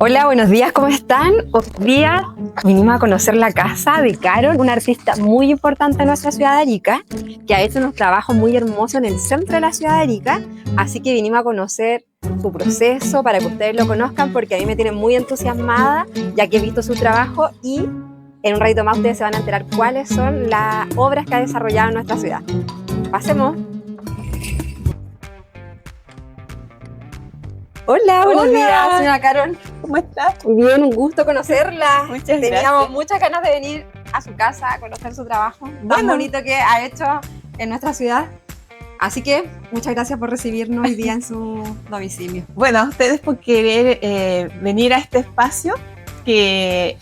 Hola, buenos días, ¿cómo están? Hoy día vinimos a conocer la casa de Carol, una artista muy importante en nuestra ciudad de Arica, que ha hecho unos trabajos muy hermosos en el centro de la ciudad de Arica, así que vinimos a conocer su proceso para que ustedes lo conozcan, porque a mí me tiene muy entusiasmada, ya que he visto su trabajo y en un ratito más ustedes se van a enterar cuáles son las obras que ha desarrollado en nuestra ciudad. Pasemos. Hola, buenos días, señora Carol. ¿Cómo estás? Bien, un gusto conocerla. Muchas Teníamos gracias. muchas ganas de venir a su casa a conocer su trabajo tan Bueno. bonito que ha hecho en nuestra ciudad. Así que muchas gracias por recibirnos hoy día en su domicilio. Bueno, a ustedes por querer venir a este espacio que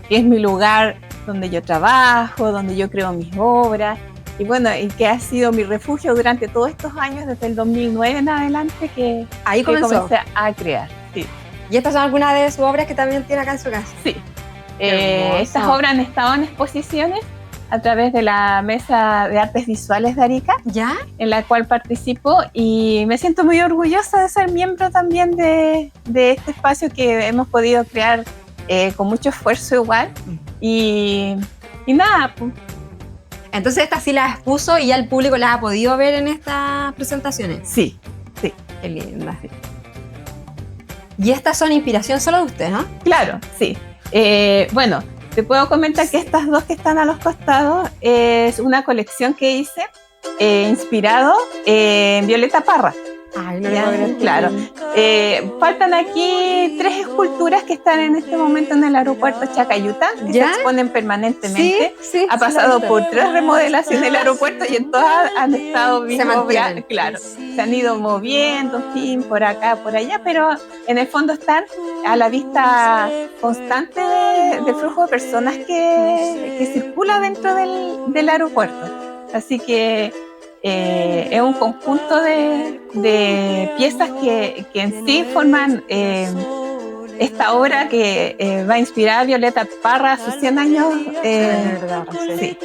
es mi lugar donde yo trabajo, donde yo creo mis obras y bueno, y que ha sido mi refugio durante todos estos años, desde el 2009 en adelante que Comenzó. comencé a crear. Sí. ¿Y estas son algunas de sus obras que también tiene acá en su casa? Sí. Hermoso. Estas obras han estado en exposiciones a través de la Mesa de Artes Visuales de Arica, ¿Ya? en la cual participo y me siento muy orgullosa de ser miembro también de este espacio que hemos podido crear con mucho esfuerzo igual y nada. Entonces estas sí las expuso y ya el público las ha podido ver en estas presentaciones. Sí. Qué linda. Sí. Y estas son inspiración solo de usted, ¿no? Claro, sí. Bueno, te puedo comentar que estas dos que están a los costados es una colección que hice inspirado en Violeta Parra. Ay, no le puedo creer. Claro. Faltan aquí 3 esculturas que están en este momento en el aeropuerto Chacayuta, que ¿Ya? se exponen permanentemente. Sí, Ha pasado por 3 remodelaciones del aeropuerto y en todas han estado bien mantienen. claro. Se han ido moviendo, en fin, por acá, por allá, pero en el fondo están a la vista constante del flujo de personas que circula dentro del aeropuerto. Así que es un conjunto de piezas que en sí forman esta obra que va a inspirar a Violeta Parra a sus 100 años. Sí.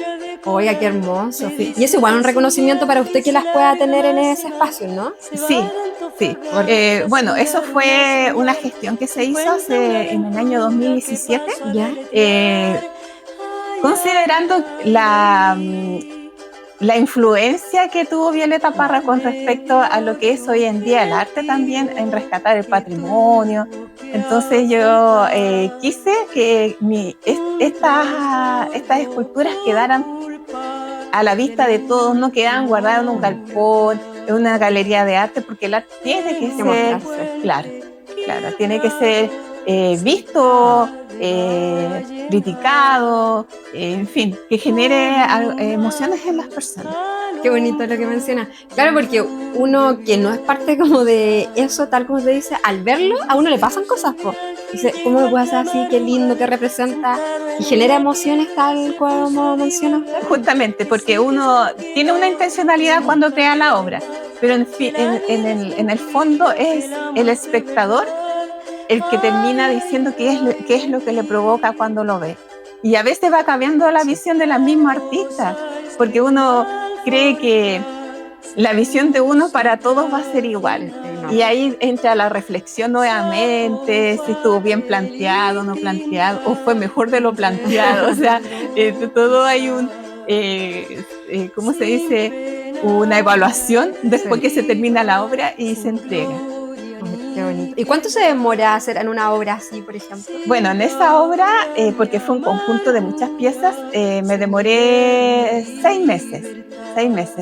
Oiga, qué hermoso. Sí. Y es igual un reconocimiento para usted que las pueda tener en ese espacio, ¿no? Sí. Bueno, eso fue una gestión que se hizo en el año 2017, ¿Ya? Considerando la influencia que tuvo Violeta Parra con respecto a lo que es hoy en día el arte también, en rescatar el patrimonio. Entonces yo quise que estas esculturas quedaran a la vista de todos, no quedaran guardadas en un galpón, en una galería de arte, porque el arte tiene que ser, claro, tiene que ser visto, criticado, en fin, que genere emociones en las personas. Qué bonito lo que menciona. Claro, porque uno que no es parte como de eso, tal como usted dice, al verlo, a uno le pasan cosas, po. Dice, ¿cómo lo puede hacer así? Qué lindo, qué representa. Y genera emociones tal como menciona usted. Justamente, porque uno tiene una intencionalidad cuando crea la obra, pero en el fondo es el espectador el que termina diciendo qué es lo que le provoca cuando lo ve. Y a veces va cambiando la visión de la misma artista, porque uno cree que la visión de uno para todos va a ser igual. Y ahí entra la reflexión nuevamente, si estuvo bien planteado, no planteado, o fue mejor de lo planteado. O sea, todo hay ¿cómo se dice? Una evaluación después que se termina la obra y se entrega. Qué bonito. ¿Y cuánto se demora hacer en una obra así, por ejemplo? Bueno, en esa obra, porque fue un conjunto de muchas piezas, me demoré 6 meses,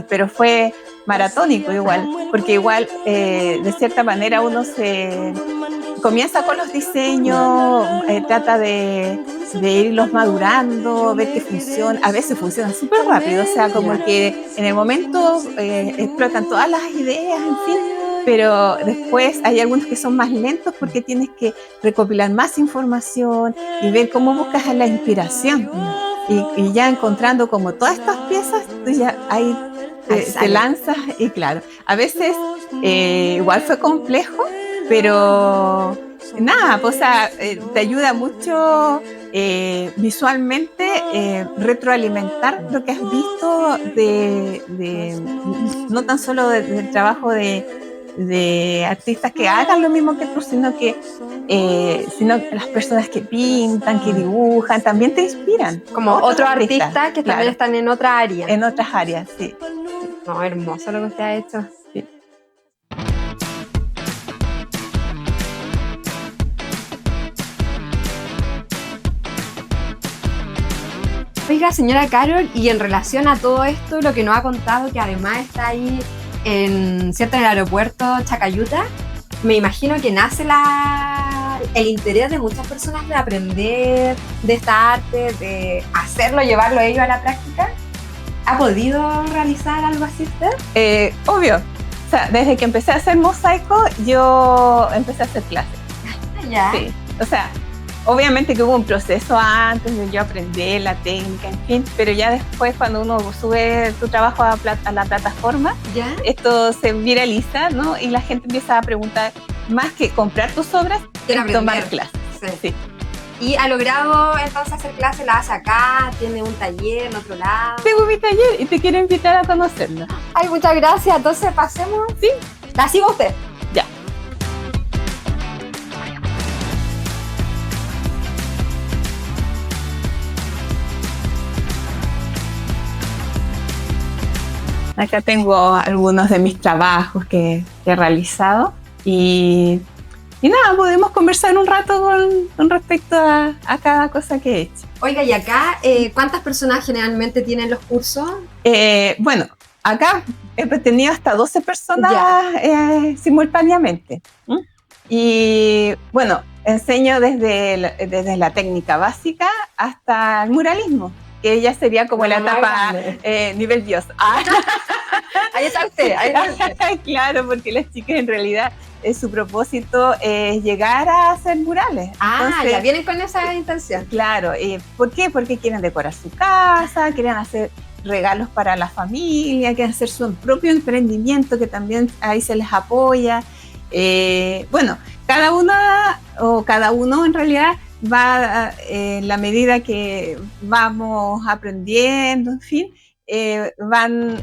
pero fue maratónico igual, porque igual, de cierta manera, uno se comienza con los diseños, trata de irlos madurando, ver que funciona, a veces funciona súper rápido, o sea, como que en el momento explotan todas las ideas, en fin, pero después hay algunos que son más lentos porque tienes que recopilar más información y ver cómo buscas la inspiración. Y ya encontrando como todas estas piezas, tú ya ahí te lanzas y claro, a veces igual fue complejo, pero nada, pues, o sea, te ayuda mucho visualmente retroalimentar lo que has visto no tan solo del trabajo de artistas que hagan lo mismo que tú, sino que sino que las personas que pintan, que dibujan, también te inspiran. Como otros artistas que también claro, están en otra área. En otras áreas, sí. No, hermoso lo que usted ha hecho. Sí. Oiga, señora Carol, y en relación a todo esto, lo que nos ha contado, que además está ahí ¿cierto? En el aeropuerto Chacayuta, me imagino que nace el interés de muchas personas de aprender de esta arte, de hacerlo, llevarlo ellos a la práctica. ¿Ha podido realizar algo así usted? Obvio. O sea, desde que empecé a hacer mosaico, yo empecé a hacer clases. Ya. Sí. O sea, obviamente que hubo un proceso antes de yo aprender la técnica, en fin, pero ya después cuando uno sube tu trabajo a la plataforma, ¿ya? Esto se viraliza, ¿no? Y la gente empieza a preguntar, más que comprar tus obras, tomar clases. Sí. Sí. ¿Y ha logrado entonces hacer clases? ¿La hace acá? ¿Tiene un taller en otro lado? Tengo mi taller y te quiero invitar a conocerlo. Ay, muchas gracias. Entonces pasemos. Sí. ¿La sigo usted? Ya. Acá tengo algunos de mis trabajos que he realizado y nada, podemos conversar un rato con respecto a cada cosa que he hecho. Oiga, y acá, ¿cuántas personas generalmente tienen los cursos? Bueno, acá he tenido hasta 12 personas simultáneamente. Y bueno, enseño desde la técnica básica hasta el muralismo, que ya sería como la etapa nivel Dios. Ahí está usted. Claro, porque las chicas en realidad su propósito es llegar a hacer murales. Entonces, ya vienen con esa intención. Claro, ¿por qué? Porque quieren decorar su casa, quieren hacer regalos para la familia, quieren hacer su propio emprendimiento, que también ahí se les apoya. Bueno, cada uno en realidad va en la medida que vamos aprendiendo, en fin, van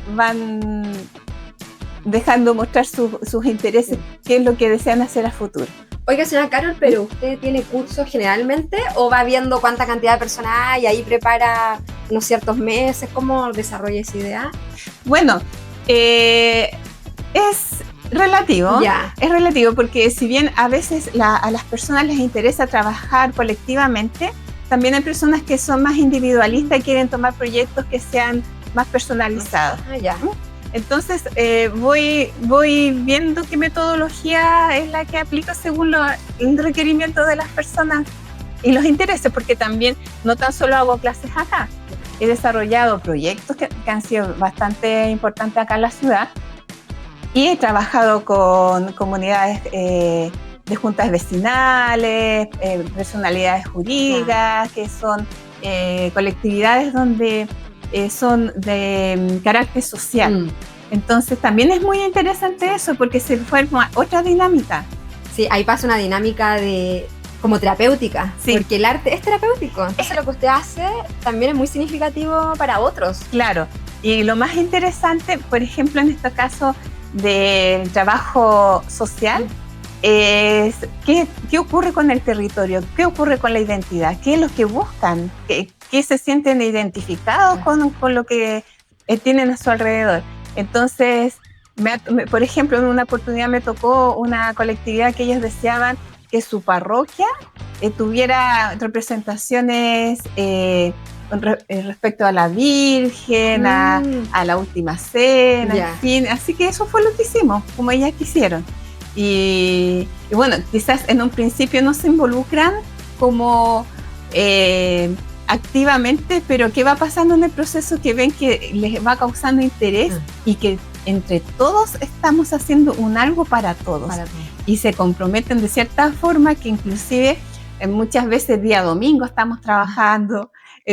dejando mostrar sus intereses, qué es lo que desean hacer a futuro. Oiga, señora Carol, ¿pero usted tiene cursos generalmente o va viendo cuánta cantidad de personas hay y ahí prepara unos ciertos meses? ¿Cómo desarrolla esa idea? Bueno, es relativo. Ya. Es relativo porque si bien a veces a las personas les interesa trabajar colectivamente, también hay personas que son más individualistas y quieren tomar proyectos que sean más personalizados. Ya. Entonces voy viendo qué metodología es la que aplico según el requerimiento de las personas y los intereses, porque también no tan solo hago clases acá, he desarrollado proyectos que han sido bastante importantes acá en la ciudad y he trabajado con comunidades de juntas vecinales, personalidades jurídicas, que son colectividades donde son de carácter social. Entonces también es muy interesante eso porque se forma otra dinámica. Sí, ahí pasa una dinámica como terapéutica, sí. Porque el arte es terapéutico. Entonces lo que usted hace también es muy significativo para otros. Claro, y lo más interesante, por ejemplo, en este caso del trabajo social, es qué ocurre con el territorio, qué ocurre con la identidad, qué es lo que buscan, qué se sienten identificados con lo que tienen a su alrededor. Entonces, por ejemplo, en una oportunidad me tocó una colectividad que ellos deseaban que su parroquia tuviera representaciones respecto a la Virgen, a la Última Cena, en fin. Así que eso fue lo que hicimos, como ellas quisieron. Y bueno, quizás en un principio no se involucran como activamente, pero ¿qué va pasando en el proceso? Que ven que les va causando interés y que entre todos estamos haciendo un algo para todos. Y se comprometen de cierta forma que inclusive muchas veces día domingo estamos trabajando,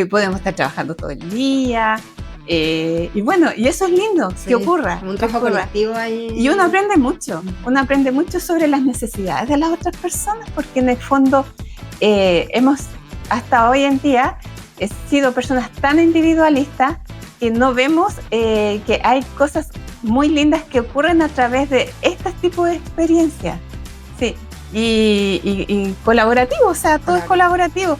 podemos estar trabajando todo el día. Y bueno, y eso es lindo, que ocurra. Un trabajo colectivo ahí. Y uno aprende mucho sobre las necesidades de las otras personas, porque en el fondo hemos, hasta hoy en día, sido personas tan individualistas que no vemos que hay cosas muy lindas que ocurren a través de este tipo de experiencias. Sí, y colaborativo, o sea, todo es colaborativo.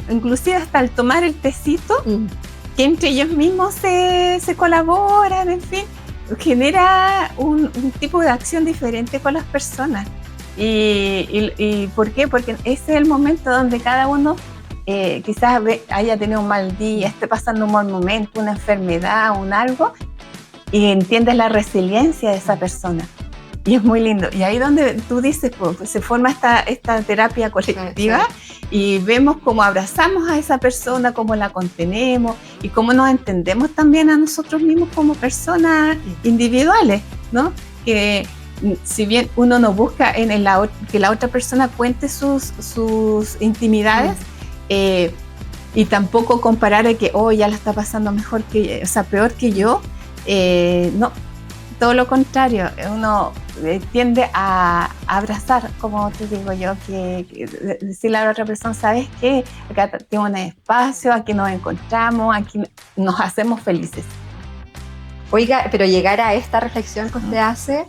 Inclusive hasta el tomar el tecito, que entre ellos mismos se colaboran, en fin, genera un tipo de acción diferente con las personas. ¿Y por qué? Porque ese es el momento donde cada uno quizás haya tenido un mal día, esté pasando un mal momento, una enfermedad, un algo, y entiendes la resiliencia de esa persona. Y es muy lindo. Y ahí donde tú dices, pues se forma esta terapia colectiva, y vemos cómo abrazamos a esa persona, cómo la contenemos y cómo nos entendemos también a nosotros mismos como personas individuales, ¿no? Que si bien uno no busca que la otra persona cuente sus intimidades, y tampoco comparar de que ya la está pasando mejor que, o sea, peor que yo, no, todo lo contrario, uno tiende a abrazar, como te digo yo, que decirle a la otra persona, ¿sabes qué? Acá tengo un espacio, aquí nos encontramos, aquí nos hacemos felices. Oiga, pero llegar a esta reflexión que usted hace,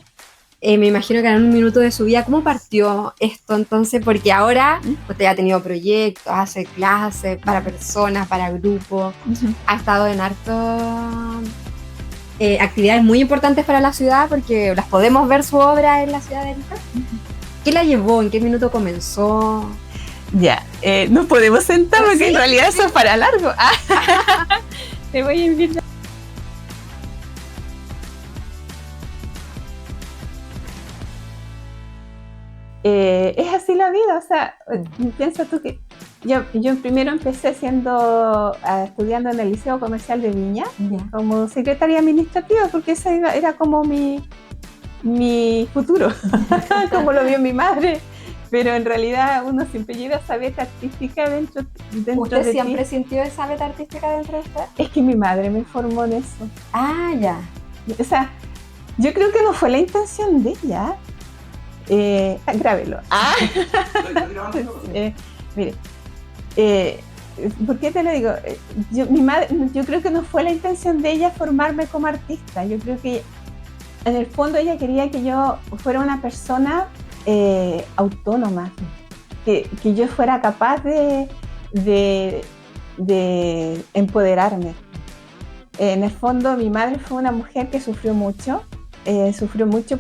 me imagino que en un minuto de su vida, ¿cómo partió esto entonces? Porque ahora usted ha tenido proyectos, hace clases para personas, para grupos, ha estado en actividades muy importantes para la ciudad, porque las podemos ver su obra en la ciudad de Arica. ¿Qué la llevó? ¿En qué minuto comenzó? Ya, nos podemos sentar porque en realidad eso es para largo. Te voy a invitar. Es así la vida, o sea, piensa tú que yo primero empecé estudiando en el Liceo Comercial de Viña, como secretaria administrativa, porque ese era como mi futuro, como lo vio mi madre, pero en realidad uno siempre lleva esa beta artística dentro ¿Usted de siempre ti. sintió esa beta artística dentro de usted? Es que mi madre me formó en eso. Ah, ya. O sea, yo creo que no fue la intención de ella. Grábelo. Mire, ¿por qué te lo digo? Yo creo que no fue la intención de ella formarme como artista. Yo creo que en el fondo ella quería que yo fuera una persona autónoma, que yo fuera capaz de empoderarme. En el fondo mi madre fue una mujer que sufrió mucho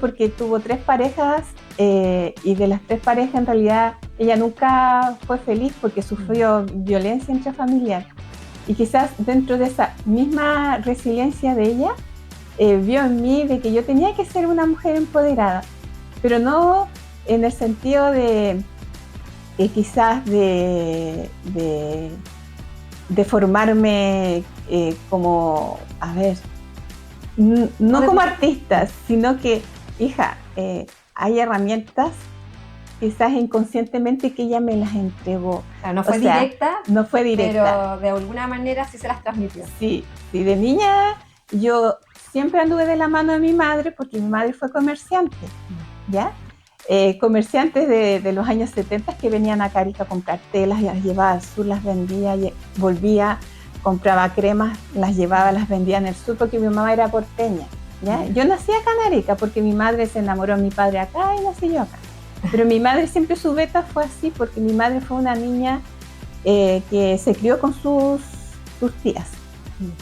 porque tuvo 3 parejas, y de las 3 parejas en realidad ella nunca fue feliz porque sufrió violencia intrafamiliar, y quizás dentro de esa misma resiliencia de ella vio en mí de que yo tenía que ser una mujer empoderada, pero no en el sentido de quizás de formarme como, a ver, no como artista, sino que, hija, hay herramientas quizás inconscientemente que ella me las entregó. Claro, no fue directa. No fue directa. Pero de alguna manera sí se las transmitió. Sí, de niña yo siempre anduve de la mano de mi madre porque mi madre fue comerciante, ¿ya? Comerciantes de los años 70 que venían a Arica a comprar telas y las llevaba al sur, las vendía, volvía, compraba cremas, las llevaba, las vendía en el sur porque mi mamá era porteña, ¿ya? Yo nací acá en Arica porque mi madre se enamoró de mi padre acá y nací yo acá. Pero mi madre siempre su beta fue así porque mi madre fue una niña que se crió con sus tías.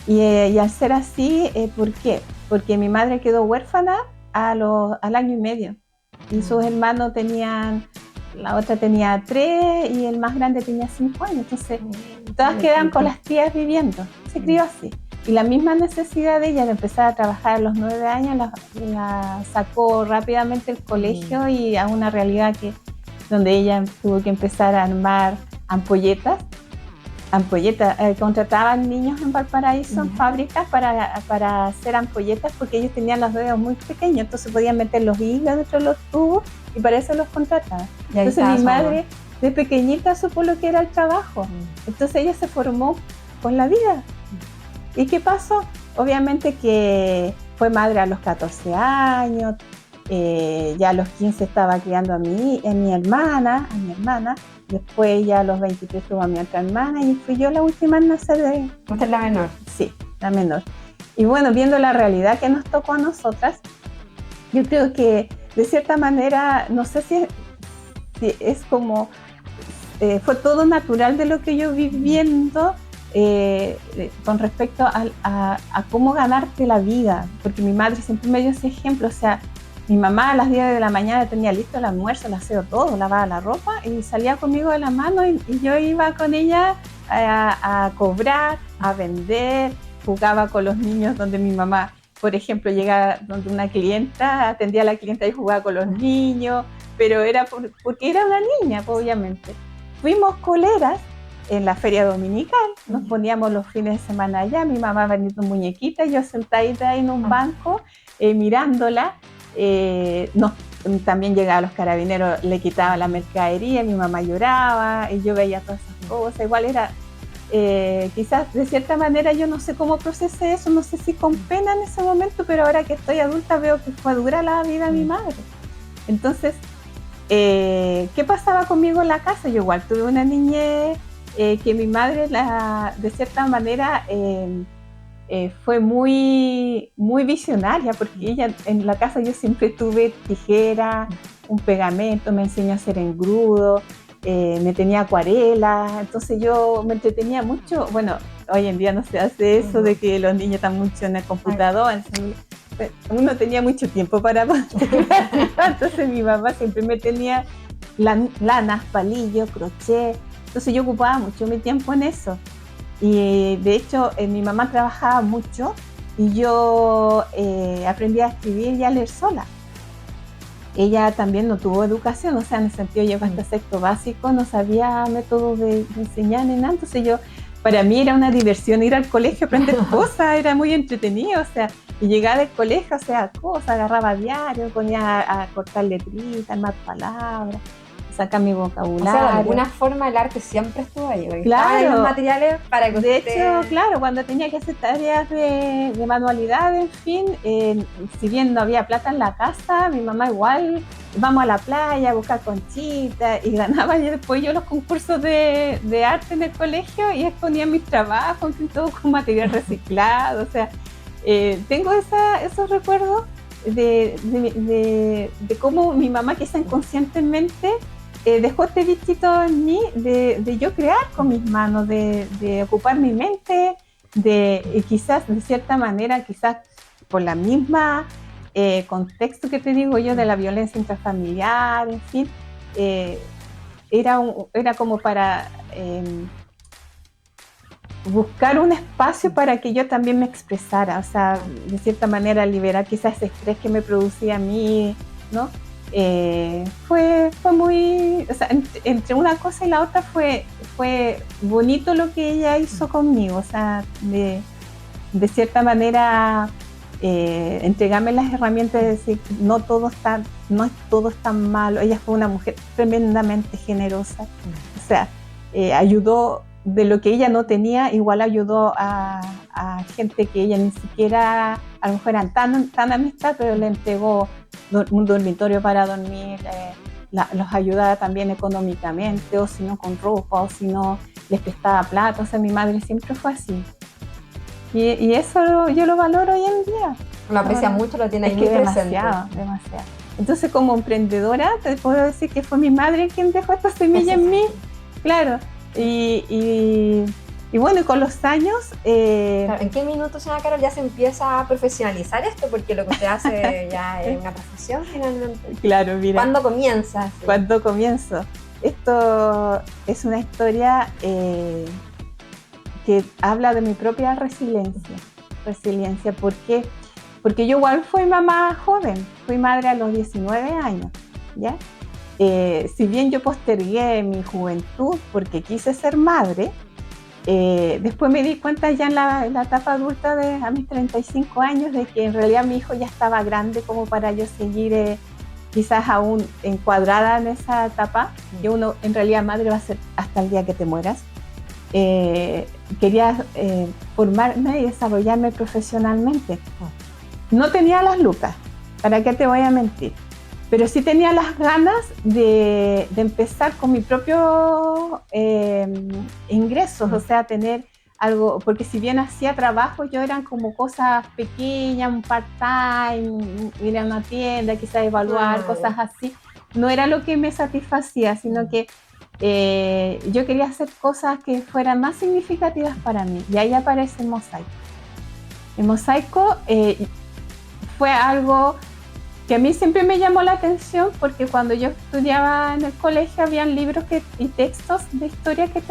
Y al ser así, ¿por qué? Porque mi madre quedó huérfana al año y medio. Y sus hermanos la otra tenía 3 y el más grande tenía 5 años. Entonces, todas quedan con las tías viviendo. Se crió así. Y la misma necesidad de ella de empezar a trabajar a los 9 años la sacó rápidamente del colegio y a una realidad donde ella tuvo que empezar a armar ampolletas. Contrataban niños en Valparaíso en fábricas para hacer ampolletas porque ellos tenían los dedos muy pequeños, entonces podían meter los hilos dentro de los tubos y para eso los contrataban. Entonces mi madre de pequeñita supo lo que era el trabajo, entonces ella se formó con la vida. ¿Y qué pasó? Obviamente que fue madre a los 14 años, ya a los 15 estaba criando a mi hermana. Después ya a los 23 tuvo a mi otra hermana y fui yo la última en nacer de... ¿Usted es la menor? Sí, la menor. Y bueno, viendo la realidad que nos tocó a nosotras, yo creo que de cierta manera, no sé sí, es como, fue todo natural de lo que yo vi viendo con respecto a cómo ganarte la vida, porque mi madre siempre me dio ese ejemplo, o sea, mi mamá a las 10 de la mañana tenía listo el almuerzo, el aseo, todo, lavaba la ropa y salía conmigo de la mano y yo iba con ella a cobrar, a vender, jugaba con los niños donde mi mamá, por ejemplo, llegaba donde una clienta, atendía a la clienta y jugaba con los niños, pero era porque era una niña, obviamente. Fuimos coleras en la feria dominical, nos poníamos los fines de semana allá, mi mamá vendiendo muñequitas, yo sentadita ahí en un banco mirándola. También llegaban los carabineros, le quitaban la mercadería, mi mamá lloraba y yo veía todas esas cosas. Igual era, quizás de cierta manera yo no sé cómo procesé eso, no sé si con pena en ese momento, pero ahora que estoy adulta veo que fue dura la vida de mi madre. Entonces, ¿qué pasaba conmigo en la casa? Yo igual tuve una niñez que mi madre de cierta manera fue muy, muy visionaria, porque ella en la casa yo siempre tuve tijera, un pegamento, me enseñó a hacer engrudo, me tenía acuarelas, entonces yo me entretenía mucho. Bueno, hoy en día no se hace eso de que los niños están mucho en el computador, uno tenía mucho tiempo para entonces mi mamá siempre me tenía lanas, palillos, crochet, entonces yo ocupaba mucho mi tiempo en eso. Y de hecho mi mamá trabajaba mucho y yo aprendí a escribir y a leer sola. Ella también no tuvo educación, o sea, en el sentido llegó hasta sexto básico, no sabía métodos de enseñar ni nada, entonces para mí era una diversión ir al colegio, aprender cosas, era muy entretenido, o sea, y llegaba del colegio, o sea, cosas, agarraba diario, ponía a cortar letritas, más palabras, sacar mi vocabulario. O sea, de alguna forma el arte siempre estuvo ahí, porque claro, estaban los materiales para que de hecho, claro, cuando tenía que hacer tareas de manualidad, en fin, si bien no había plata en la casa, mi mamá igual, vamos a la playa a buscar conchitas y ganaba y después yo los concursos de arte en el colegio y exponía mis trabajos y todo con material reciclado, o sea, tengo esos recuerdos de cómo mi mamá quizá inconscientemente dejó este bichito en mí de yo crear con mis manos, de ocupar mi mente, y quizás de cierta manera, quizás por la misma contexto que te digo yo de la violencia intrafamiliar, en fin, era como para buscar un espacio para que yo también me expresara, o sea, de cierta manera liberar quizás ese estrés que me producía a mí, ¿no? Fue muy, o sea, entre una cosa y la otra fue bonito lo que ella hizo conmigo, o sea, de cierta manera entregarme las herramientas de decir no es todo tan malo. Ella fue una mujer tremendamente generosa, o sea, ayudó de lo que ella no tenía, igual ayudó a gente que ella ni siquiera, a lo mejor eran tan amistad, pero le entregó un dormitorio para dormir, los ayudaba también económicamente, o si no con ropa, o si no les prestaba plata, o sea, mi madre siempre fue así. Y eso yo lo valoro hoy en día. Lo aprecia mucho, lo tiene ahí muy presente. Demasiado. Entonces, como emprendedora, te puedo decir que fue mi madre quien dejó esta semilla en mí, claro. Y bueno, y con los años... Claro, ¿en qué minuto, señora Carol, ya se empieza a profesionalizar esto? Porque lo que usted hace ya es una profesión finalmente. Claro, mira. ¿Cuándo comienza? Sí. ¿Cuándo comienzo? Esto es una historia que habla de mi propia resiliencia. ¿Por qué? Porque yo igual fui mamá joven, fui madre a los 19 años, ¿ya? Si bien yo postergué mi juventud porque quise ser madre, después me di cuenta ya en la etapa adulta a mis 35 años de que en realidad mi hijo ya estaba grande como para yo seguir quizás aún encuadrada en esa etapa, que uno en realidad madre va a ser hasta el día que te mueras. Quería formarme y desarrollarme profesionalmente. No tenía las lucas, ¿para qué te voy a mentir? Pero sí tenía las ganas de empezar con mi propio ingresos, o sea, tener algo, porque si bien hacía trabajo, yo eran como cosas pequeñas, un part-time, ir a una tienda, quizás evaluar, cosas así, no era lo que me satisfacía, sino que yo quería hacer cosas que fueran más significativas para mí. Y ahí aparece el mosaico. El mosaico fue algo que a mí siempre me llamó la atención, porque cuando yo estudiaba en el colegio habían libros y textos de historia que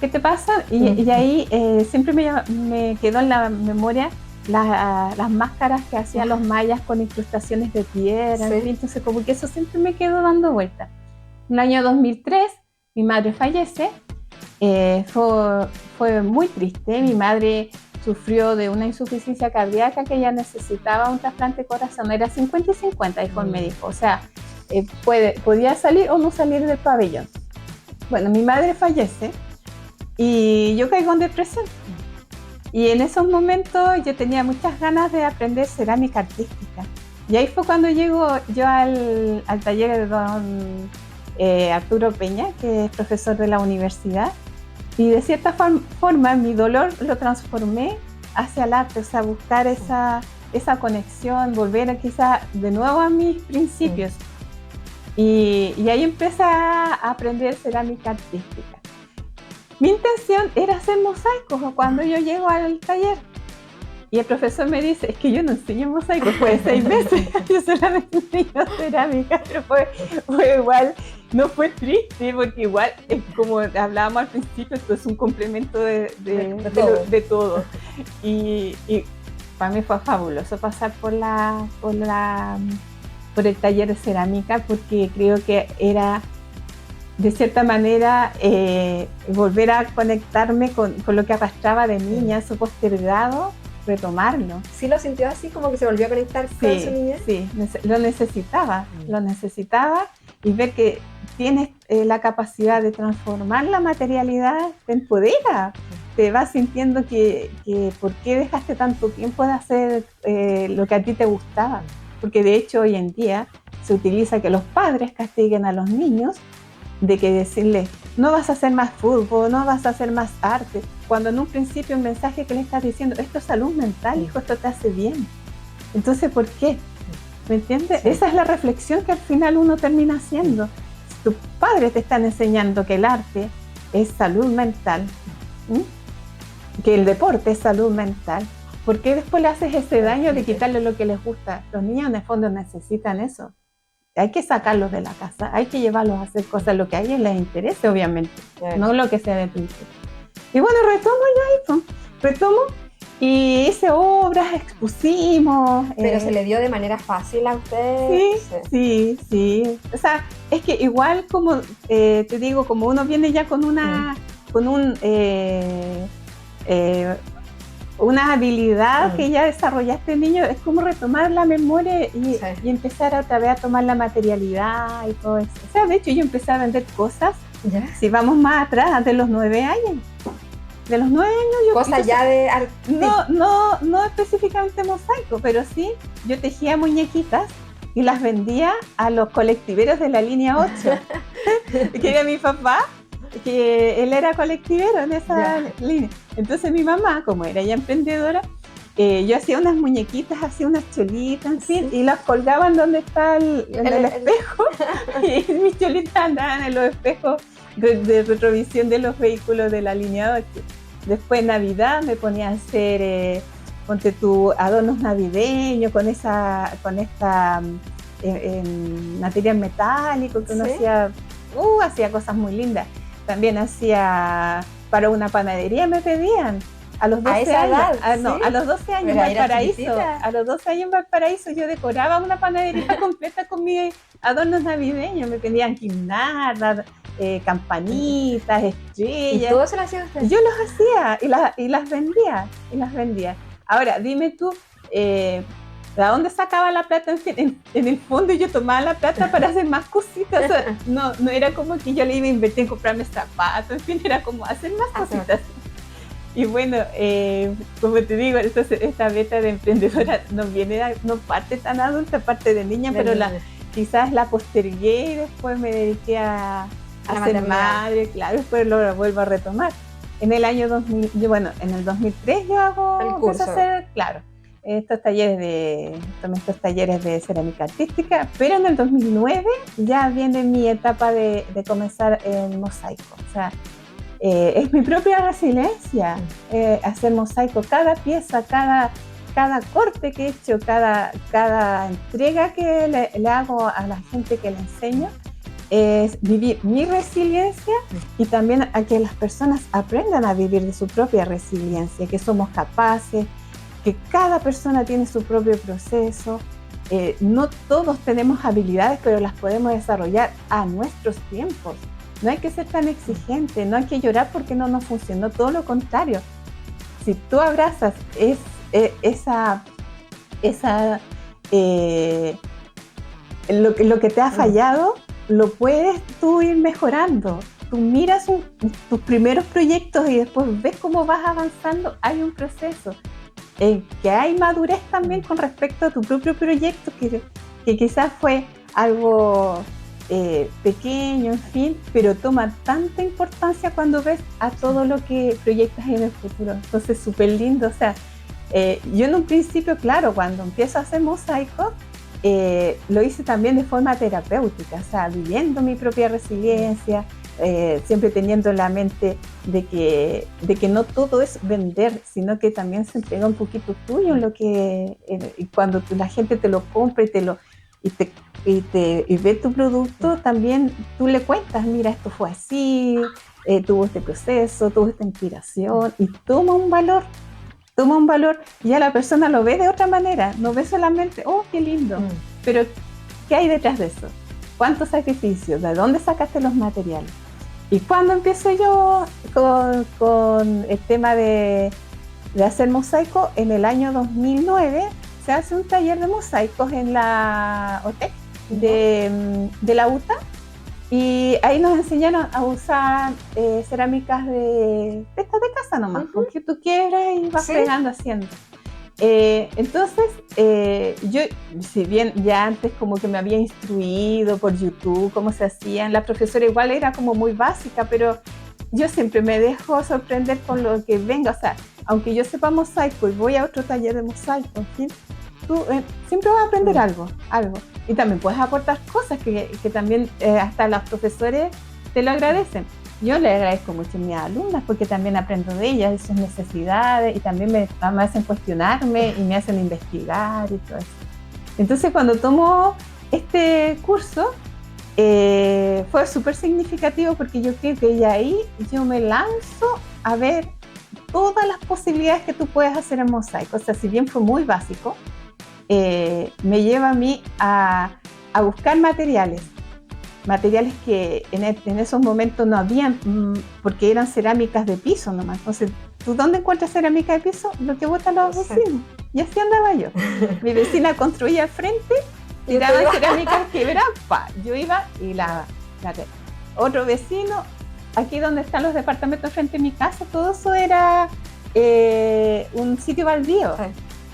te pasan, y ahí siempre me quedó en la memoria las máscaras que hacían los mayas con incrustaciones de piedra, sí. Entonces como que eso siempre me quedó dando vueltas. En el año 2003 mi madre fallece, fue muy triste. Mi madre sufrió de una insuficiencia cardíaca que ella necesitaba un trasplante de corazón, era 50 y 50, dijo el médico, o sea, podía salir o no salir del pabellón. Bueno, mi madre fallece y yo caigo en depresión. Y en esos momentos yo tenía muchas ganas de aprender cerámica artística. Y ahí fue cuando llego yo al taller de don Arturo Peña, que es profesor de la universidad. Y de cierta forma mi dolor lo transformé hacia el arte, o sea, buscar esa conexión, volver quizá de nuevo a mis principios. Y ahí empecé a aprender cerámica artística. Mi intención era hacer mosaicos cuando yo llego al taller. Y el profesor me dice, es que yo no enseño mosaicos, fue de 6 meses, yo solamente enseño cerámica, pero fue igual, no fue triste, porque igual, como hablábamos al principio, esto es un complemento de todo. Y para mí fue fabuloso pasar por el taller de cerámica, porque creo que era, de cierta manera, volver a conectarme con lo que arrastraba de niña, eso postergado, retomarlo. ¿Sí lo sintió así, como que se volvió a conectar con su niñez? Sí, lo necesitaba y ver que tienes la capacidad de transformar la materialidad, te empodera, te vas sintiendo que ¿por qué dejaste tanto tiempo de hacer lo que a ti te gustaba? Porque de hecho hoy en día se utiliza que los padres castiguen a los niños, de que decirles, no vas a hacer más fútbol, no vas a hacer más arte, cuando en un principio un mensaje que le estás diciendo, esto es salud mental, hijo, esto te hace bien. Entonces, ¿por qué? ¿Me entiendes? Sí. Esa es la reflexión que al final uno termina haciendo. Si tus padres te están enseñando que el arte es salud mental, que el deporte es salud mental, ¿por qué después le haces ese daño de quitarle lo que les gusta? Los niños en el fondo necesitan eso. Hay que sacarlos de la casa, hay que llevarlos a hacer cosas, lo que a ellos les interese, obviamente, no lo que sea de tu interés. Y bueno, retomo y hice obras, expusimos. ¿Pero se le dio de manera fácil a usted? Sí. O sea, es que igual como te digo, como uno viene ya con una habilidad que ya desarrollaste niño, es como retomar la memoria y empezar otra vez a tomar la materialidad y todo eso. O sea, de hecho yo empecé a vender cosas, si vamos más atrás, de los 9 años. De los 9 años yo... Cosas ya de arte. No específicamente mosaico, pero sí, yo tejía muñequitas y las vendía a los colectiveros de la línea 8, que era mi papá, que él era colectivero en esa línea. Entonces mi mamá, como era ya emprendedora, yo hacía unas muñequitas, hacía unas cholitas, en fin, y las colgaban donde está el espejo, y mis cholitas andaban en los espejos de retrovisión de los vehículos de la línea 8. Después Navidad me ponía a hacer, ponte tú, adornos navideños con esta material metálico que uno hacía cosas muy lindas. También hacía para una panadería, me pedían a los 12 años. A los 12 años en Valparaíso. A los 12 años en Valparaíso yo decoraba una panadería completa con mis adornos navideños. Me pedían guirnaldas, campanitas, estrellas. ¿Y todo se lo hacía usted? Yo los hacía y las vendía. Ahora, dime tú, ¿de dónde sacaba la plata? En el fondo yo tomaba la plata para hacer más cositas. O sea, no era como que yo le iba a invertir en comprarme zapatos, en fin, era como hacer más cositas. Y bueno, como te digo, esta beta de emprendedora no parte tan adulta, parte de niña, pero quizás la postergué y después me dediqué a ser madre, claro, después lo vuelvo a retomar. En el año 2000, en el 2003 yo empecé a hacer, claro. tomé estos talleres de cerámica artística, pero en el 2009 ya viene mi etapa de comenzar el mosaico. O sea, es mi propia resiliencia hacer mosaico, cada pieza, cada corte que he hecho, cada entrega que le hago a la gente que le enseño, es vivir mi resiliencia y también a que las personas aprendan a vivir de su propia resiliencia, que somos capaces, que cada persona tiene su propio proceso. No todos tenemos habilidades, pero las podemos desarrollar a nuestros tiempos. No hay que ser tan exigente, no hay que llorar porque no nos funcionó, todo lo contrario. Si tú abrazas lo que te ha fallado, lo puedes tú ir mejorando. Tú miras tus primeros proyectos y después ves cómo vas avanzando. Hay un proceso, que hay madurez también con respecto a tu propio proyecto, que quizás fue algo pequeño, en fin, pero toma tanta importancia cuando ves a todo lo que proyectas en el futuro. Entonces, súper lindo. O sea, yo en un principio, claro, cuando empiezo a hacer mosaico, lo hice también de forma terapéutica, o sea, viviendo mi propia resiliencia, siempre teniendo en la mente de que no todo es vender, sino que también se entrega un poquito tuyo en lo que, cuando la gente te lo compra y ve tu producto, también tú le cuentas, mira, esto fue así, tuvo este proceso, tuvo esta inspiración, y toma un valor, y a la persona lo ve de otra manera, no ve solamente, oh, qué lindo, pero ¿qué hay detrás de eso? ¿Cuántos sacrificios? ¿De dónde sacaste los materiales? Y cuando empiezo yo con el tema de hacer mosaico, en el año 2009 se hace un taller de mosaicos en la OTEC de la UTA, y ahí nos enseñaron a usar cerámicas de estas de casa nomás, porque tú quieras y vas pegando haciendo. Entonces, yo, si bien ya antes como que me había instruido por YouTube cómo se hacían, la profesora igual era como muy básica, pero yo siempre me dejo sorprender con lo que venga. O sea, aunque yo sepa mosaico y voy a otro taller de mosaico, en fin, tú siempre vas a aprender algo. Y también puedes aportar cosas que también hasta los profesores te lo agradecen. Yo le agradezco mucho a mis alumnas porque también aprendo de ellas, de sus necesidades, y también me hacen cuestionarme y me hacen investigar y todo eso. Entonces, cuando tomo este curso, fue súper significativo porque yo creo que ya ahí yo me lanzo a ver todas las posibilidades que tú puedes hacer en mosaico. O sea, si bien fue muy básico, me lleva a mí a buscar materiales que en esos momentos no habían, porque eran cerámicas de piso nomás. Entonces, ¿tú dónde encuentras cerámica de piso? Lo que botan los vecinos. Y así andaba yo. Mi vecina construía al frente, tiraban cerámicas quebradas, yo iba y la otro vecino, aquí donde están los departamentos frente a mi casa, todo eso era un sitio baldío.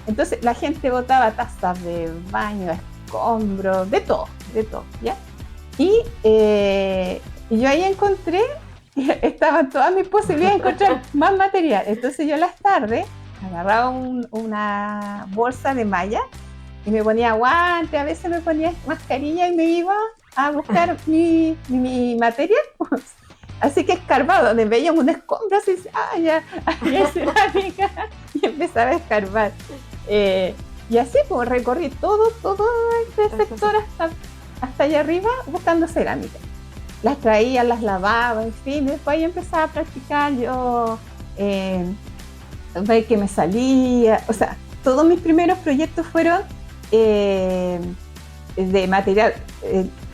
Entonces la gente botaba tazas de baño, escombros, de todo, ¿ya? Y yo ahí encontré, estaban todas mis posibilidades de encontrar más material. Entonces yo las tardes agarraba una bolsa de malla y me ponía guantes, a veces me ponía mascarilla y me iba a buscar mi material. Así que escarbaba, donde veía un escombro, así, ya hay cerámica, y empezaba a escarbar. Y así pues recorrí todo este sector hasta allá arriba buscando cerámica. Las traía, las lavaba, en fin, después ahí empezaba a practicar yo, ver qué me salía. O sea, todos mis primeros proyectos fueron de material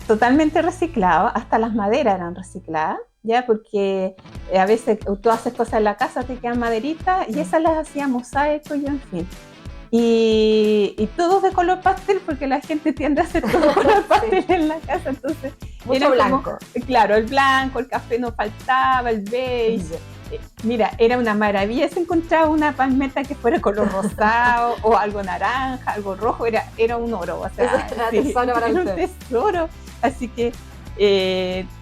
totalmente reciclado, hasta las maderas eran recicladas, ya, porque a veces tú haces cosas en la casa, te quedan maderitas, y esas las hacía mosaico y en fin. Y todos de color pastel, porque la gente tiende a hacer todo color pastel en la casa, entonces mucho blanco. Claro, el blanco, el café no faltaba, el beige. Mira, era una maravilla si encontraba una palmeta que fuera color rosado o algo naranja, algo rojo, era un oro. O sea, era un tesoro. Así que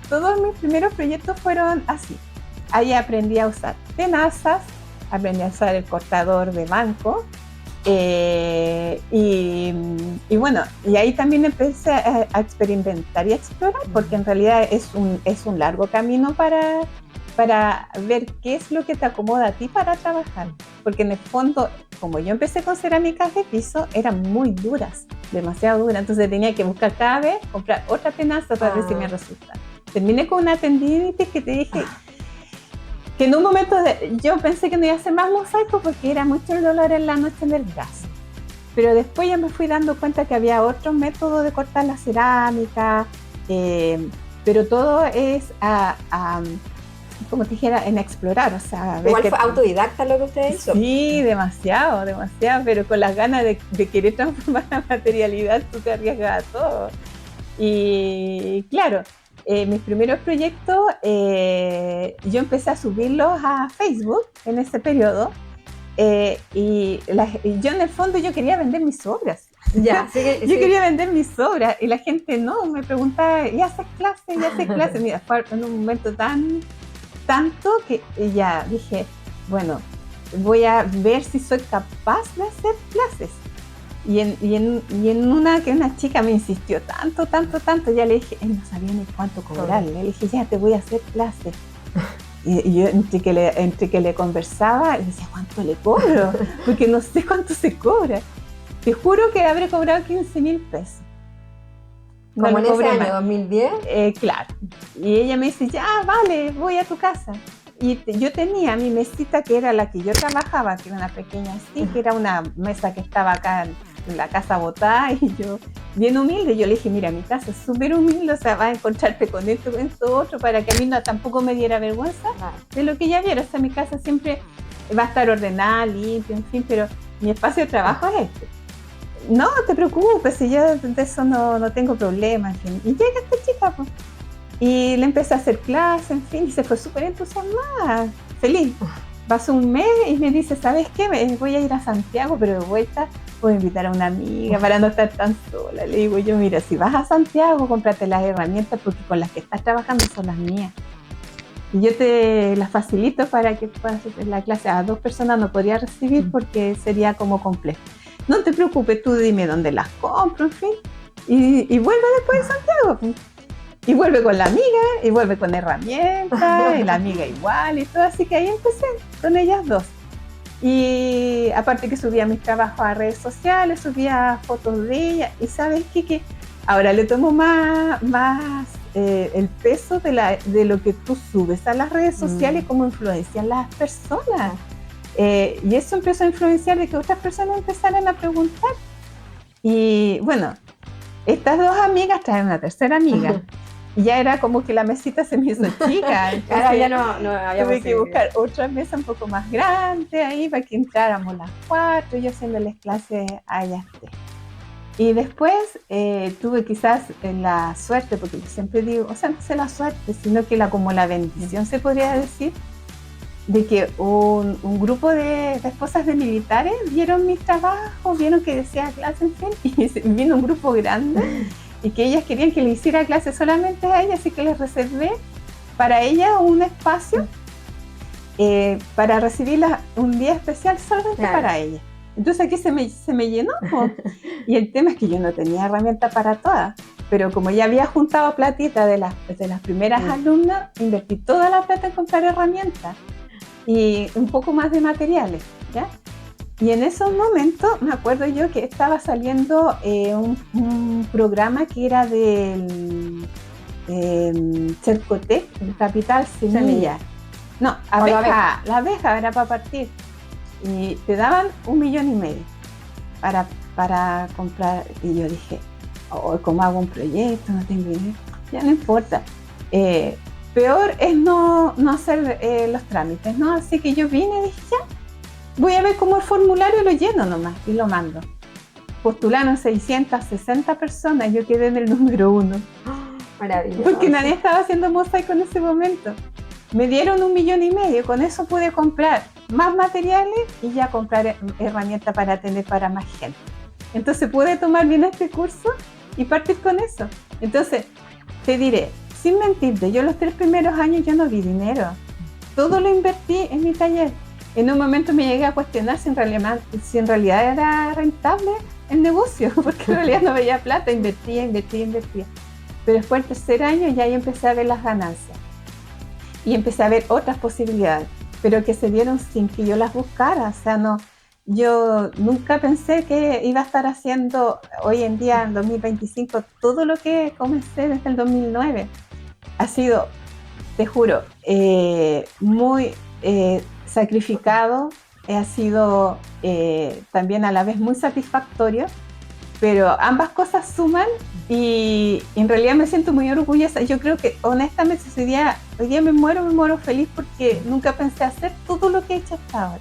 todos mis primeros proyectos fueron así. Ahí aprendí a usar tenazas, aprendí a usar el cortador de banco, Y bueno, y ahí también empecé a experimentar y a explorar, porque en realidad es un largo camino para ver qué es lo que te acomoda a ti para trabajar. Porque en el fondo, como yo empecé con cerámicas de piso, eran muy duras, demasiado duras. Entonces tenía que buscar cada vez, comprar otra tenaza para ver si me resulta. Terminé con una tendinitis que te dije que en un momento yo pensé que no iba a hacer más mosaico porque era mucho el dolor en la noche en el brazo. Pero después ya me fui dando cuenta que había otros métodos de cortar la cerámica, pero todo es como te dijera, en explorar, o sea... Igual fue autodidacta lo que usted hizo. Sí, demasiado, pero con las ganas de querer transformar la materialidad, tú te arriesgas a todo. Y claro, mis primeros proyectos, yo empecé a subirlos a Facebook en ese periodo, y yo en el fondo yo quería vender mis obras. Ya, sí, yo quería vender mis obras y la gente no, me preguntaba, ¿y haces clases? Mira, fue en un momento tanto que ya dije, bueno, voy a ver si soy capaz de hacer clases. Y en una que una chica me insistió tanto, ya le dije, él no sabía ni cuánto cobrarle, le dije, ya te voy a hacer clases. Y yo entre que le conversaba, le decía, ¿cuánto le cobro? Porque no sé cuánto se cobra. Te juro que habré cobrado 15,000 pesos. ¿Como en ese año, 2010? Claro. Y ella me dice, ya, vale, voy a tu casa. Y yo tenía mi mesita, que era la que yo trabajaba, que era una pequeña así, que era una mesa que estaba acá en la casa botada, y yo, bien humilde, yo le dije, mira, mi casa es súper humilde, o sea, vas a encontrarte con esto, otro, para que a mí tampoco me diera vergüenza de lo que ya viera. O sea, mi casa siempre va a estar ordenada, limpia, en fin, pero mi espacio de trabajo es este. No te preocupes, si yo de eso no tengo problema, en fin. Y llega esta chica, pues, y le empecé a hacer clases, en fin, y se fue súper entusiasmada, feliz. Pasó un mes y me dice, ¿sabes qué? Voy a ir a Santiago, pero de vuelta voy a invitar a una amiga para no estar tan sola. Le digo yo, mira, si vas a Santiago, cómprate las herramientas porque con las que estás trabajando son las mías. Y yo te las facilito para que puedas hacer la clase. A 2 personas no podría recibir porque sería como complejo. No te preocupes, tú dime dónde las compro, en fin. Y vuelve después de Santiago. Y vuelve con la amiga, y vuelve con herramientas, y la amiga igual, y todo. Así que ahí empecé con ellas 2. Y aparte que subía mis trabajos a redes sociales, subía fotos de ella. Y ¿sabes qué? Que ahora le tomo más el peso de lo que tú subes a las redes sociales y cómo influencian las personas. Y eso empezó a influenciar de que otras personas empezaran a preguntar. Y bueno, estas 2 amigas traen una tercera amiga. Y ya era como que la mesita se me hizo chica. Ahora ya no había tuve que buscar otra mesa un poco más grande ahí para que entráramos las 4, yo haciéndoles clases a ellas 3. Y después tuve quizás la suerte, porque yo siempre digo, o sea, no sé la suerte, sino que como la bendición se podría decir, de que un grupo de esposas de militares vieron mis trabajos, vieron que decía clase, en fin, y vino un grupo grande y que ellas querían que le hiciera clase solamente a ellas, así que les reservé para ellas un espacio para recibirlas un día especial solamente para ellas. Entonces aquí se me llenó, y el tema es que yo no tenía herramientas para todas, pero como ya había juntado platita de las primeras alumnas, invertí toda la plata en comprar herramientas y un poco más de materiales, ¿ya? Y en esos momentos me acuerdo yo que estaba saliendo un programa que era del Cercotec, Capital Semilla. No, la abeja era para partir. Y te daban 1,5 millones para comprar. Y yo dije, ¿cómo hago un proyecto? No tengo idea. Ya no importa. Peor es no hacer los trámites, ¿no? Así que yo vine y dije, ya, voy a ver cómo el formulario lo lleno nomás y lo mando. Postularon 660 personas, yo quedé en el número 1. Maravilloso. Porque nadie estaba haciendo mosaico en ese momento. Me dieron 1,5 millones, con eso pude comprar más materiales y ya comprar herramientas para atender para más gente. Entonces pude tomar bien este curso y partir con eso. Entonces, te diré, sin mentirte, yo los 3 primeros años yo no vi dinero. Todo lo invertí en mi taller. en un momento me llegué a cuestionar si en realidad era rentable el negocio, porque en realidad no veía plata, invertía. Pero después del tercer año ya ahí empecé a ver las ganancias y empecé a ver otras posibilidades, pero que se dieron sin que yo las buscara. O sea, no, yo nunca pensé que iba a estar haciendo hoy en día, en 2025, todo lo que comencé desde el 2009. Ha sido, te juro, muy sacrificado, ha sido también a la vez muy satisfactorio, pero ambas cosas suman y en realidad me siento muy orgullosa. Yo creo que honestamente hoy día me muero feliz porque nunca pensé hacer todo lo que he hecho hasta ahora.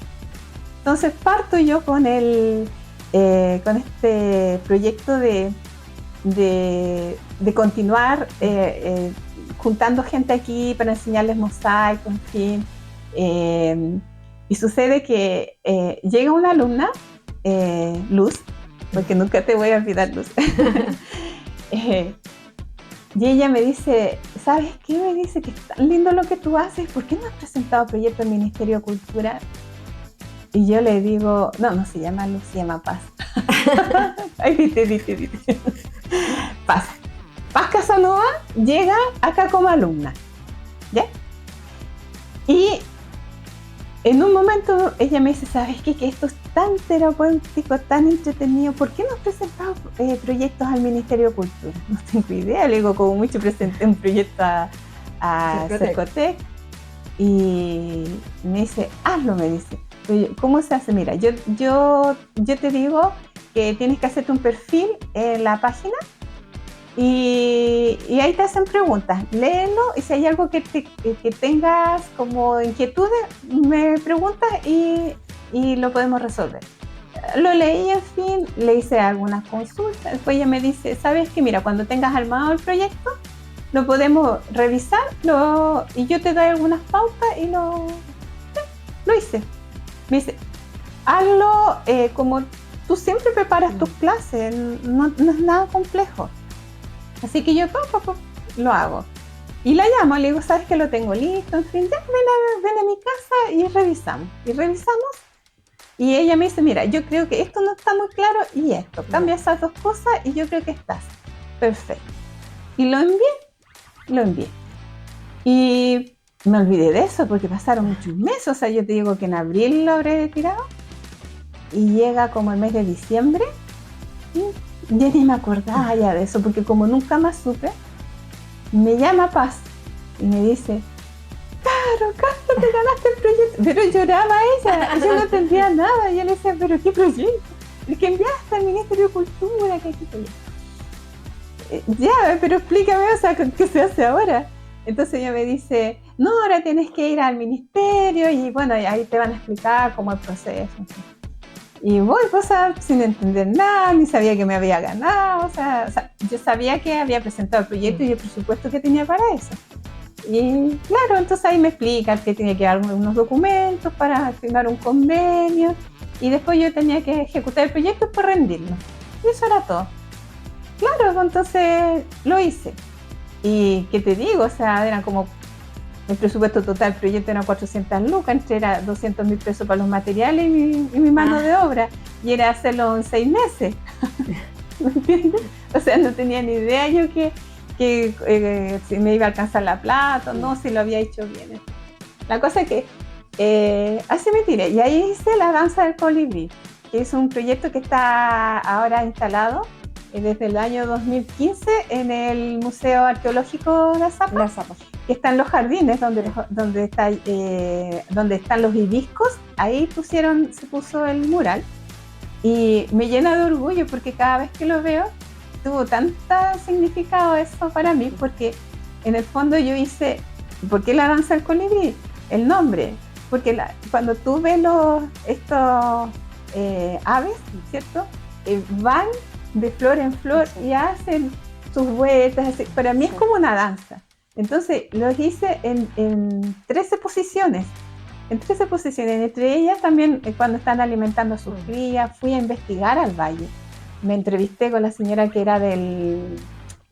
Entonces parto yo con este proyecto de continuar juntando gente aquí para enseñarles mosaico, en fin. Y sucede que llega una alumna, Luz, porque nunca te voy a olvidar, Luz. Y ella me dice, ¿sabes qué? Me dice que es tan lindo lo que tú haces, ¿por qué no has presentado proyecto al Ministerio de Cultura? Y yo le digo, no se llama Luz, se llama Paz. Ay, viste. Paz Casanova llega acá como alumna, ¿ya? Y en un momento ella me dice, ¿sabes qué? Que esto es tan terapéutico, tan entretenido, ¿por qué no has presentado proyectos al Ministerio de Cultura? No tengo idea, le digo, como mucho presenté un proyecto a Cercotec y me dice, hazlo, me dice. ¿Cómo se hace? Mira, yo te digo que tienes que hacerte un perfil en la página y ahí te hacen preguntas, léelo y si hay algo que tengas como inquietudes, me preguntas y lo podemos resolver. Lo leí, en fin, le hice algunas consultas, después ella me dice, ¿sabes qué? Mira, cuando tengas armado el proyecto, lo podemos revisar y yo te doy algunas pautas y lo hice. Me dice, hazlo como tú siempre preparas tus clases, no es nada complejo. Así que yo lo hago. Y la llamo, le digo, ¿sabes que lo tengo listo? En fin, ya ven a mi casa y revisamos. Y ella me dice, mira, yo creo que esto no está muy claro y esto. Cambia esas dos cosas y yo creo que estás perfecto. Y lo envié. Y me olvidé de eso porque pasaron muchos meses. O sea, yo te digo que en abril lo habré tirado. Y llega como el mes de diciembre. Ya ni me acordaba ya de eso, porque como nunca más supe, me llama Paz y me dice, Caro, te ganaste el proyecto. Pero lloraba ella, yo no entendía nada. Y yo le decía, ¿pero qué proyecto? El que enviaste al Ministerio de Cultura, ¿qué proyecto? Ya, pero explícame, o sea, ¿qué se hace ahora? Entonces ella me dice, no, ahora tienes que ir al ministerio y bueno, ahí te van a explicar cómo es el proceso. Y voy, sin entender nada, ni sabía que me había ganado, o sea, yo sabía que había presentado el proyecto y el presupuesto que tenía para eso. Y claro, entonces ahí me explican que tenía que dar unos documentos para firmar un convenio y después yo tenía que ejecutar el proyecto para rendirlo. Y eso era todo. Claro, entonces lo hice. Y ¿qué te digo? O sea, eran como el presupuesto total del proyecto era 400 lucas, entre era 200.000 pesos para los materiales y mi mano de obra, y era hacerlo en 6 meses. ¿Me entiendes? O sea, no tenía ni idea yo que si me iba a alcanzar la plata o no, si lo había hecho bien. La cosa es que así me tiré, y ahí hice la danza del colibrí, que es un proyecto que está ahora instalado desde el año 2015 en el Museo Arqueológico de Azapa, que está en los jardines donde están los hibiscos. Ahí se puso el mural y me llena de orgullo porque cada vez que lo veo tuvo tanto significado eso para mí, porque en el fondo yo hice, ¿por qué la danza del colibrí? El nombre, porque cuando tú ves estos aves, ¿cierto? Van de flor en flor y hacen sus vueltas, así. Para mí es como una danza. Entonces los hice en 13 posiciones. Entre ellas también cuando están alimentando a sus crías, fui a investigar al valle. Me entrevisté con la señora que era del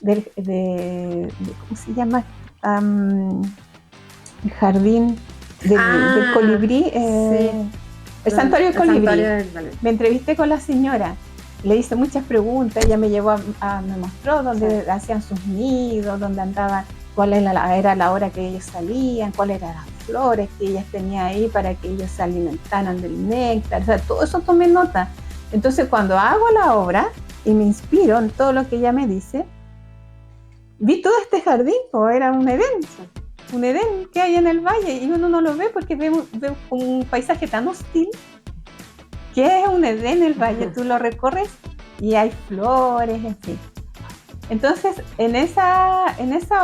¿cómo se llama? El jardín, del colibrí, sí. el santuario del colibrí. Santuario. Me entrevisté con la señora, le hice muchas preguntas, ella me llevó me mostró dónde hacían sus nidos, dónde andaban, cuál era la hora que ellos salían, cuáles eran las flores que ellas tenían ahí para que ellos se alimentaran del néctar, o sea, todo eso tomé nota. Entonces cuando hago la obra y me inspiro en todo lo que ella me dice, vi todo este jardín, pues era un Edén que hay en el valle, y uno no lo ve porque ve un paisaje tan hostil, que es un Edén el valle, tú lo recorres y hay flores, en fin. Entonces, en esa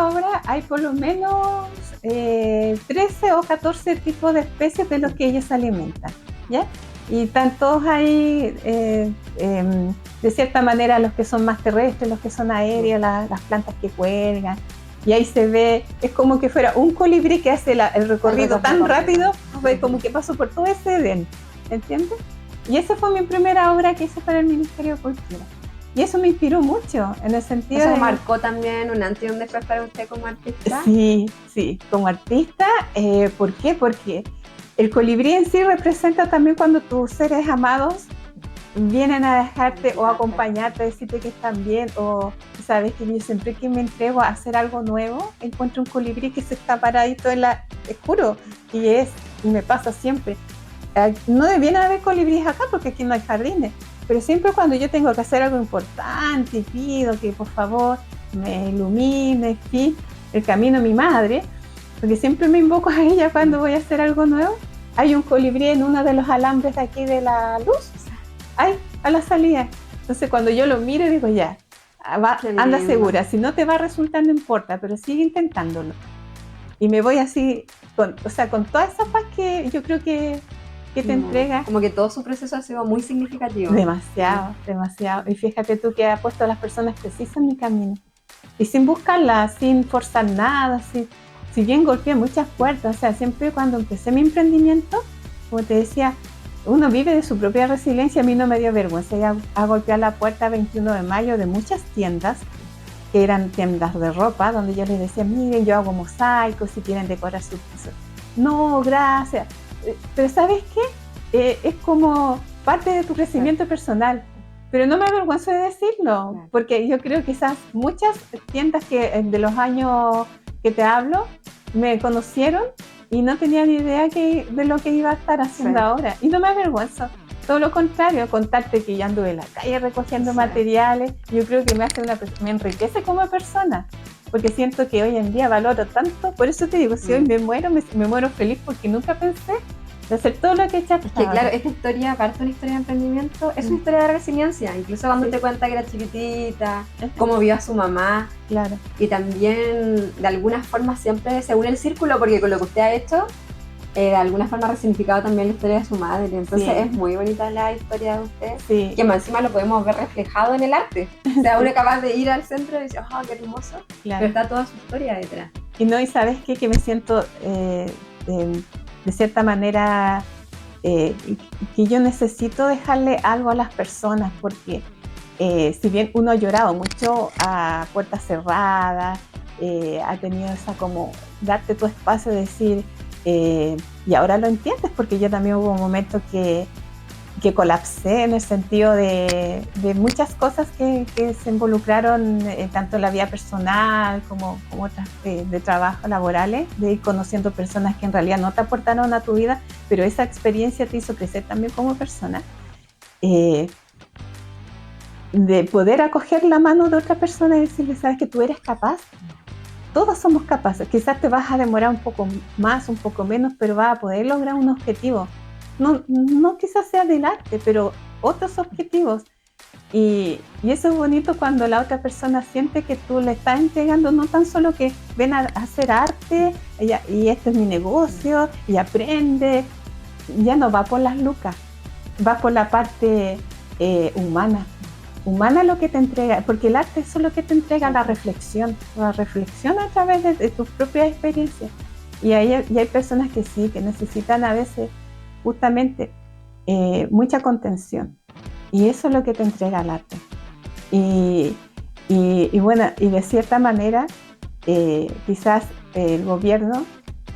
obra hay por lo menos 13 o 14 tipos de especies de los que ellos se alimentan, ¿ya? Y están todos ahí, de cierta manera, los que son más terrestres, los que son aéreos, las plantas que cuelgan. Y ahí se ve, es como que fuera un colibrí que hace el recorrido tan rápido, como que pasó por todo ese Edén, ¿entiendes? Y esa fue mi primera obra que hice para el Ministerio de Cultura. Y eso me inspiró mucho, en el sentido ¿Eso de... marcó también un antes y un después para usted como artista? Sí, como artista. ¿Por qué? Porque el colibrí en sí representa también cuando tus seres amados vienen a dejarte o acompañarte, decirte que están bien, o sabes que yo siempre que me entrego a hacer algo nuevo, encuentro un colibrí que se está paradito es juro, y me pasa siempre. No debiera haber colibríes acá porque aquí no hay jardines, pero siempre cuando yo tengo que hacer algo importante y pido que por favor me ilumine, en fin, el camino a mi madre, porque siempre me invoco a ella cuando voy a hacer algo nuevo, hay un colibrí en uno de los alambres de aquí de la luz, ahí, a la salida. Entonces cuando yo lo miro digo ya, anda segura, si no te va a resultar no importa, pero sigue intentándolo. Y me voy así, con toda esa paz que yo creo que te entrega. Como que todo su proceso ha sido muy significativo. Demasiado. Y fíjate tú que ha puesto a las personas precisas en mi camino. Y sin buscarlas, sin forzar nada, si bien golpeé muchas puertas, o sea, siempre cuando empecé mi emprendimiento, como te decía, uno vive de su propia resiliencia. A mí no me dio vergüenza ir a golpear la puerta 21 de mayo de muchas tiendas, que eran tiendas de ropa, donde yo les decía, miren, yo hago mosaicos, si quieren decorar su piso. No, gracias. Pero ¿sabes qué? Es como parte de tu crecimiento personal. Pero no me avergüenzo de decirlo, porque yo creo que esas muchas tiendas de los años que te hablo, me conocieron y no tenía ni idea de lo que iba a estar haciendo ahora. Y no me avergüenzo. Todo lo contrario, contarte que yo anduve en la calle recogiendo materiales, yo creo que me enriquece como persona, porque siento que hoy en día valoro tanto. Por eso te digo, si hoy me muero feliz, porque nunca pensé de hacer todo lo que he hecho hasta ahora. Claro, esta historia, aparte de una historia de emprendimiento, es una historia de resiliencia. Incluso cuando te cuenta que era chiquitita, cómo vio a su mamá. Claro. Y también, de alguna forma, siempre se une el círculo, porque con lo que usted ha hecho, de alguna forma ha resignificado también la historia de su madre. Entonces es muy bonita la historia de usted, que más encima lo podemos ver reflejado en el arte. O sea, uno es capaz de ir al centro y decir, ¡oh, qué hermoso! Claro. Pero está toda su historia detrás. Y ¿sabes qué? Que me siento... de cierta manera, que yo necesito dejarle algo a las personas, porque si bien uno ha llorado mucho a puertas cerradas, ha tenido esa como darte tu espacio de decir, y ahora lo entiendes, porque yo también hubo un momento que colapsé en el sentido de muchas cosas que se involucraron tanto en la vida personal como otras de trabajo laborales, de ir conociendo personas que en realidad no te aportaron a tu vida, pero esa experiencia te hizo crecer también como persona, de poder acoger la mano de otra persona y decirle, sabes que tú eres capaz. Todos somos capaces, quizás te vas a demorar un poco más, un poco menos, pero vas a poder lograr un objetivo. No quizás sea del arte, pero otros objetivos. Y eso es bonito cuando la otra persona siente que tú le estás entregando, no tan solo que ven a hacer arte y este es mi negocio y aprende. Ya no va por las lucas, va por la parte humana. Humana lo que te entrega, porque el arte es lo que te entrega la reflexión a través de tus propias experiencias. Y hay personas que sí, que necesitan a veces justamente mucha contención, y eso es lo que te entrega el arte. Y bueno, y de cierta manera quizás el gobierno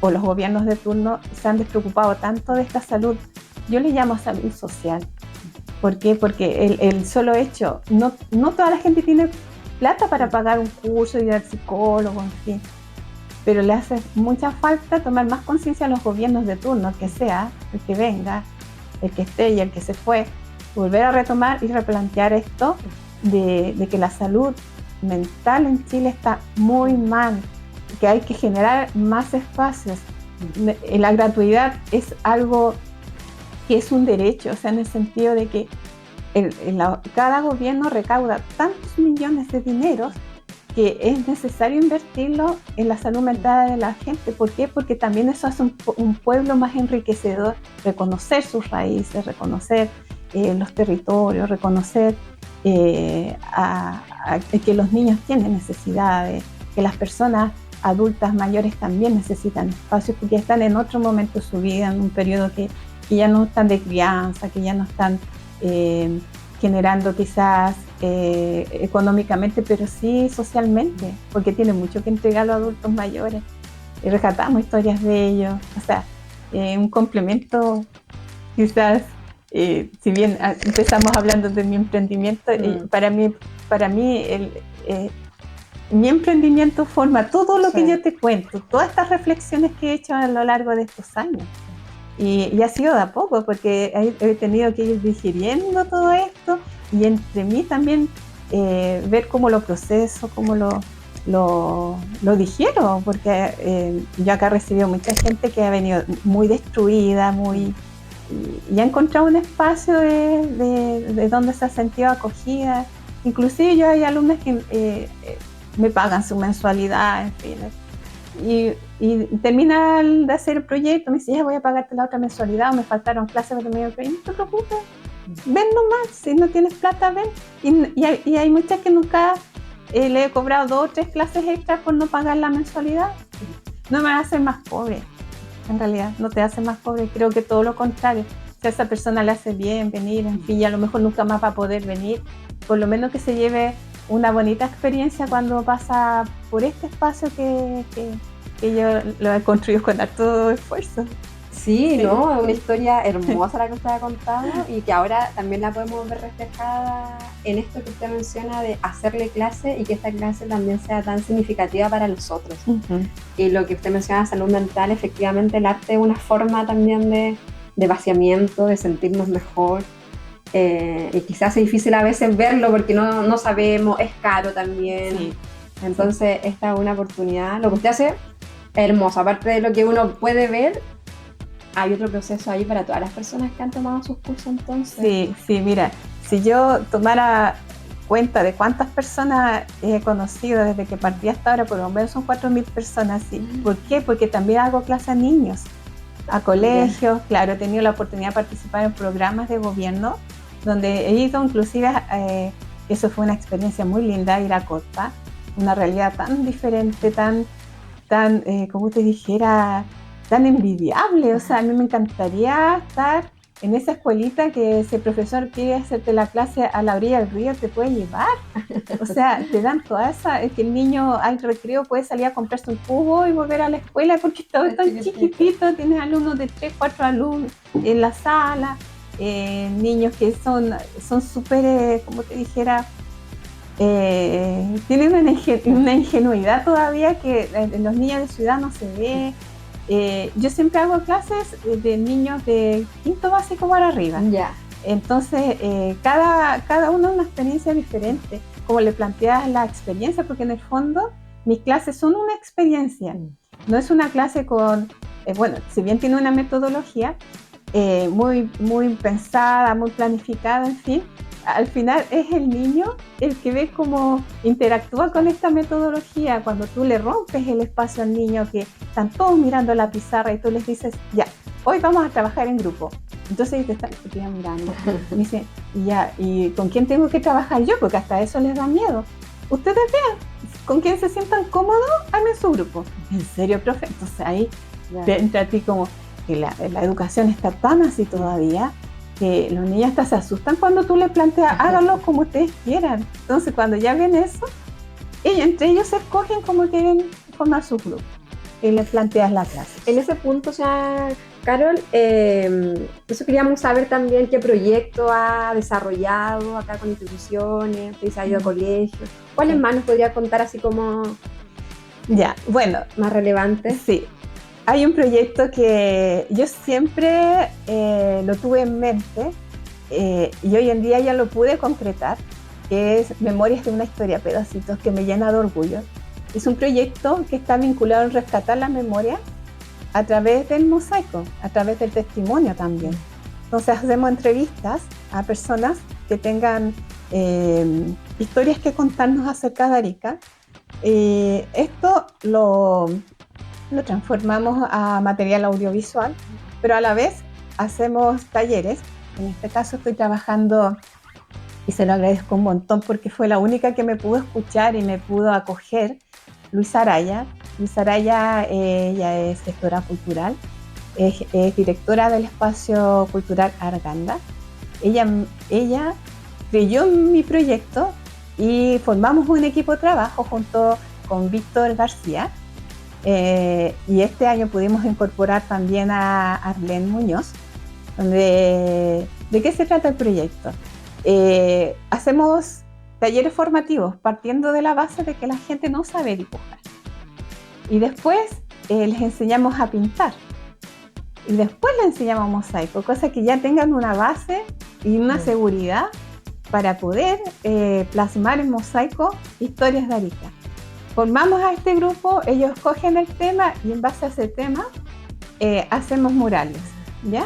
o los gobiernos de turno se han despreocupado tanto de esta salud. Yo le llamo salud social. ¿Por qué? Porque el solo hecho, no toda la gente tiene plata para pagar un curso y ir al psicólogo, en fin, pero le hace mucha falta tomar más conciencia a los gobiernos de turno, que sea el que venga, el que esté y el que se fue, volver a retomar y replantear esto de que la salud mental en Chile está muy mal, que hay que generar más espacios. La gratuidad es algo que es un derecho, o sea, en el sentido de que cada gobierno recauda tantos millones de dineros que es necesario invertirlo en la salud mental de la gente. ¿Por qué? Porque también eso hace un pueblo más enriquecedor, reconocer sus raíces, reconocer los territorios, reconocer que los niños tienen necesidades, que las personas adultas mayores también necesitan espacios porque están en otro momento de su vida, en un periodo que ya no están de crianza, que ya no están generando quizás económicamente, pero sí socialmente, porque tienen mucho que entregar a los adultos mayores. Y rescatamos historias de ellos, o sea, un complemento quizás, si bien empezamos hablando de mi emprendimiento, para mí mi emprendimiento forma todo lo que yo te cuento, todas estas reflexiones que he hecho a lo largo de estos años. Y ha sido de a poco, porque he tenido que ir digiriendo todo esto y entre mí también ver cómo lo proceso, cómo lo digiero, porque yo acá he recibido mucha gente que ha venido muy destruida, y ha encontrado un espacio de donde se ha sentido acogida. Inclusive yo hay alumnas que me pagan su mensualidad, en fin. Y termina de hacer el proyecto, me dice, ya voy a pagarte la otra mensualidad, o me faltaron clases para terminar el proyecto. No te preocupes, ven nomás, si no tienes plata, ven. Y hay muchas que nunca le he cobrado 2 o 3 clases extras por no pagar la mensualidad. No me hace más pobre, en realidad, no te hace más pobre, creo que todo lo contrario. Si a esa persona le hace bien venir, en fin, y a lo mejor nunca más va a poder venir, por lo menos que se lleve una bonita experiencia cuando pasa por este espacio que yo lo he construido con harto esfuerzo. Sí, ¿no? Es una historia hermosa la que usted ha contado y que ahora también la podemos ver reflejada en esto que usted menciona de hacerle clase y que esta clase también sea tan significativa para los otros. Uh-huh. Y lo que usted menciona, salud mental, efectivamente el arte es una forma también de vaciamiento, de sentirnos mejor. Y quizás es difícil a veces verlo porque no sabemos, es caro también. Sí. Entonces esta es una oportunidad, lo que usted hace es hermoso, aparte de lo que uno puede ver, hay otro proceso ahí para todas las personas que han tomado sus cursos entonces. Sí, mira, si yo tomara cuenta de cuántas personas he conocido desde que partí hasta ahora, por lo menos son 4.000 personas, ¿sí? ¿Por qué? Porque también hago clases a niños, a colegios, claro, he tenido la oportunidad de participar en programas de gobierno, donde he ido inclusive, eso fue una experiencia muy linda, ir a Cotpa, una realidad tan diferente, tan como te dijera, tan envidiable. O sea, a mí me encantaría estar en esa escuelita que ese profesor quiere hacerte la clase a la orilla del río, te puede llevar. O sea, te dan toda esa, es que el niño al recreo puede salir a comprarse un cubo y volver a la escuela porque todo es tan chiquitito, tienes alumnos de 3, 4 alumnos en la sala, niños que son súper, como te dijera, tienen una ingenuidad todavía que en los niños de ciudad no se ve. Yo siempre hago clases de niños de quinto básico para arriba. Yeah. Entonces, cada uno es una experiencia diferente. Como le planteas la experiencia, porque en el fondo mis clases son una experiencia. No es una clase con, bueno, si bien tiene una metodología muy, muy pensada, muy planificada, en fin, al final es el niño el que ve cómo interactúa con esta metodología. Cuando tú le rompes el espacio al niño, que están todos mirando la pizarra y tú les dices, ya, hoy vamos a trabajar en grupo. Entonces ellos te quedan mirando. Y dicen, ya, ¿y con quién tengo que trabajar yo? Porque hasta eso les da miedo. Ustedes vean, con quién se sientan cómodos, armen su grupo. ¿En serio, profe? Entonces ahí te entra a ti como que la educación está tan así todavía, que los niños hasta se asustan cuando tú les planteas, háganlo como ustedes quieran. Entonces, cuando ya ven eso, entre ellos se escogen cómo quieren formar su grupo. y les planteas la clase. En ese punto, o sea, Carol, eso queríamos saber también qué proyecto ha desarrollado acá con instituciones, si se ha ido a colegios. ¿Cuáles más nos podría contar así como Ya, bueno, más relevantes? sí. Hay un proyecto que yo siempre lo tuve en mente y hoy en día ya lo pude concretar, que es Memorias de una historia, pedacitos, que me llena de orgullo. Es un proyecto que está vinculado en rescatar la memoria a través del mosaico, a través del testimonio también. Entonces hacemos entrevistas a personas que tengan historias que contarnos acerca de Arica. Esto lo transformamos a material audiovisual, pero a la vez hacemos talleres. En este caso estoy trabajando, y se lo agradezco un montón porque fue la única que me pudo escuchar y me pudo acoger, Luisa Araya. Luisa Araya, ella es gestora cultural, es directora del espacio cultural Arganda. Ella creyó en mi proyecto y formamos un equipo de trabajo junto con Víctor García. Y este año pudimos incorporar también a Arlene Muñoz. ¿De qué se trata el proyecto? Hacemos talleres formativos partiendo de la base de que la gente no sabe dibujar. Y después les enseñamos a pintar. Y después les enseñamos mosaico, cosa que ya tengan una base y una seguridad para poder plasmar en mosaico historias de Arica. Formamos a este grupo, ellos cogen el tema y en base a ese tema hacemos murales, ¿ya?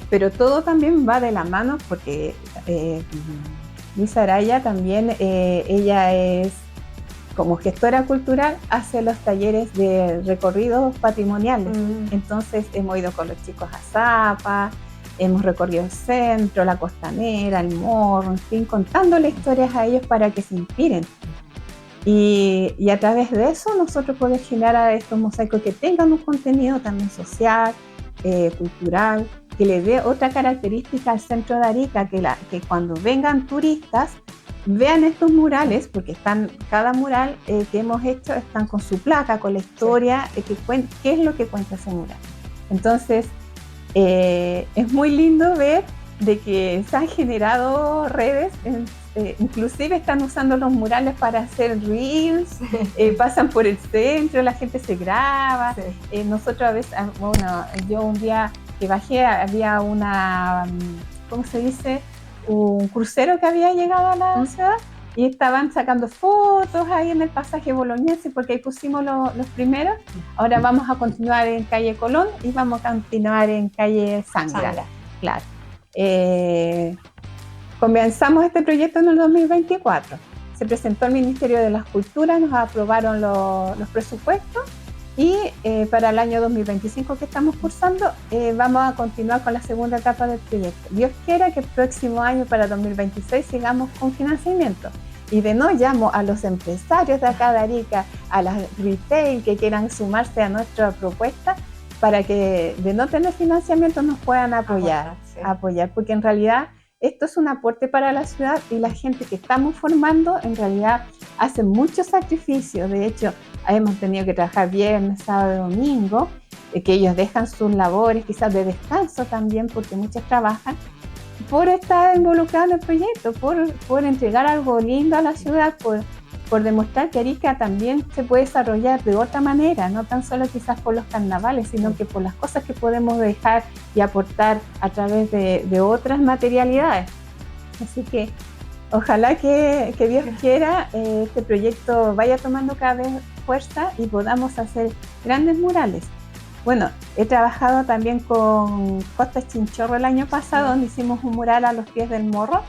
Pero todo también va de la mano porque Luisa Araya también, ella es como gestora cultural, hace los talleres de recorridos patrimoniales. Entonces hemos ido con los chicos a Zapa, hemos recorrido el centro, la Costanera, el Morro, en fin, contándole historias a ellos para que se inspiren. Y a través de eso nosotros podemos generar estos mosaicos que tengan un contenido también social, cultural, que le dé otra característica al centro de Arica, que cuando vengan turistas vean estos murales, porque cada mural que hemos hecho están con su placa, con la historia, qué es lo que cuenta ese mural. Entonces es muy lindo ver de que se han generado redes, inclusive están usando los murales para hacer reels, pasan por el centro, la gente se graba. Sí. Nosotros a veces, bueno, yo un día que bajé había ¿cómo se dice? Un crucero que había llegado a la ciudad y estaban sacando fotos ahí en el pasaje boloñense porque ahí pusimos los primeros. Ahora vamos a continuar en calle Colón y vamos a continuar en calle Sangra. Claro. Comenzamos este proyecto en el 2024. Se presentó al Ministerio de las Culturas, nos aprobaron los presupuestos y para el año 2025 que estamos cursando vamos a continuar con la segunda etapa del proyecto. Dios quiera que el próximo año, para 2026, sigamos con financiamiento. Y de no llamo a los empresarios de acá de Arica, a las retail que quieran sumarse a nuestra propuesta, para que de no tener financiamiento nos puedan apoyar, porque en realidad esto es un aporte para la ciudad y la gente que estamos formando en realidad hace muchos sacrificios. De hecho, hemos tenido que trabajar viernes, sábado y domingo, que ellos dejan sus labores quizás de descanso también, porque muchos trabajan, por estar involucrados en el proyecto, por entregar algo lindo a la ciudad, por demostrar que Arica también se puede desarrollar de otra manera, no tan solo quizás por los carnavales, sino que por las cosas que podemos dejar y aportar a través de otras materialidades. Así que ojalá que Dios quiera este proyecto vaya tomando cada vez fuerza y podamos hacer grandes murales. Bueno, he trabajado también con Costa Chinchorro el año pasado, donde hicimos un mural a los pies del Morro,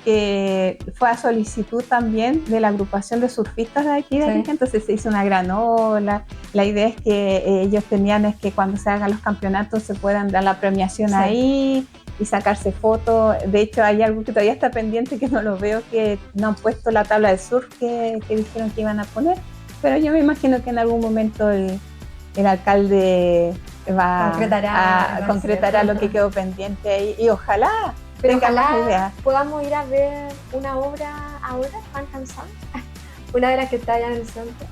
que fue a solicitud también de la agrupación de surfistas de aquí de Arica. Entonces se hizo una gran ola. La idea es que ellos tenían es que cuando se hagan los campeonatos se puedan dar la premiación ahí y sacarse fotos. De hecho hay algo que todavía está pendiente, que no lo veo, que no han puesto la tabla de surf que dijeron que iban a poner, pero yo me imagino que en algún momento el alcalde concretará lo que quedó pendiente ahí, y ojalá podamos ir a ver una obra ahora, Fan Canson, una de las que está allá en el centro.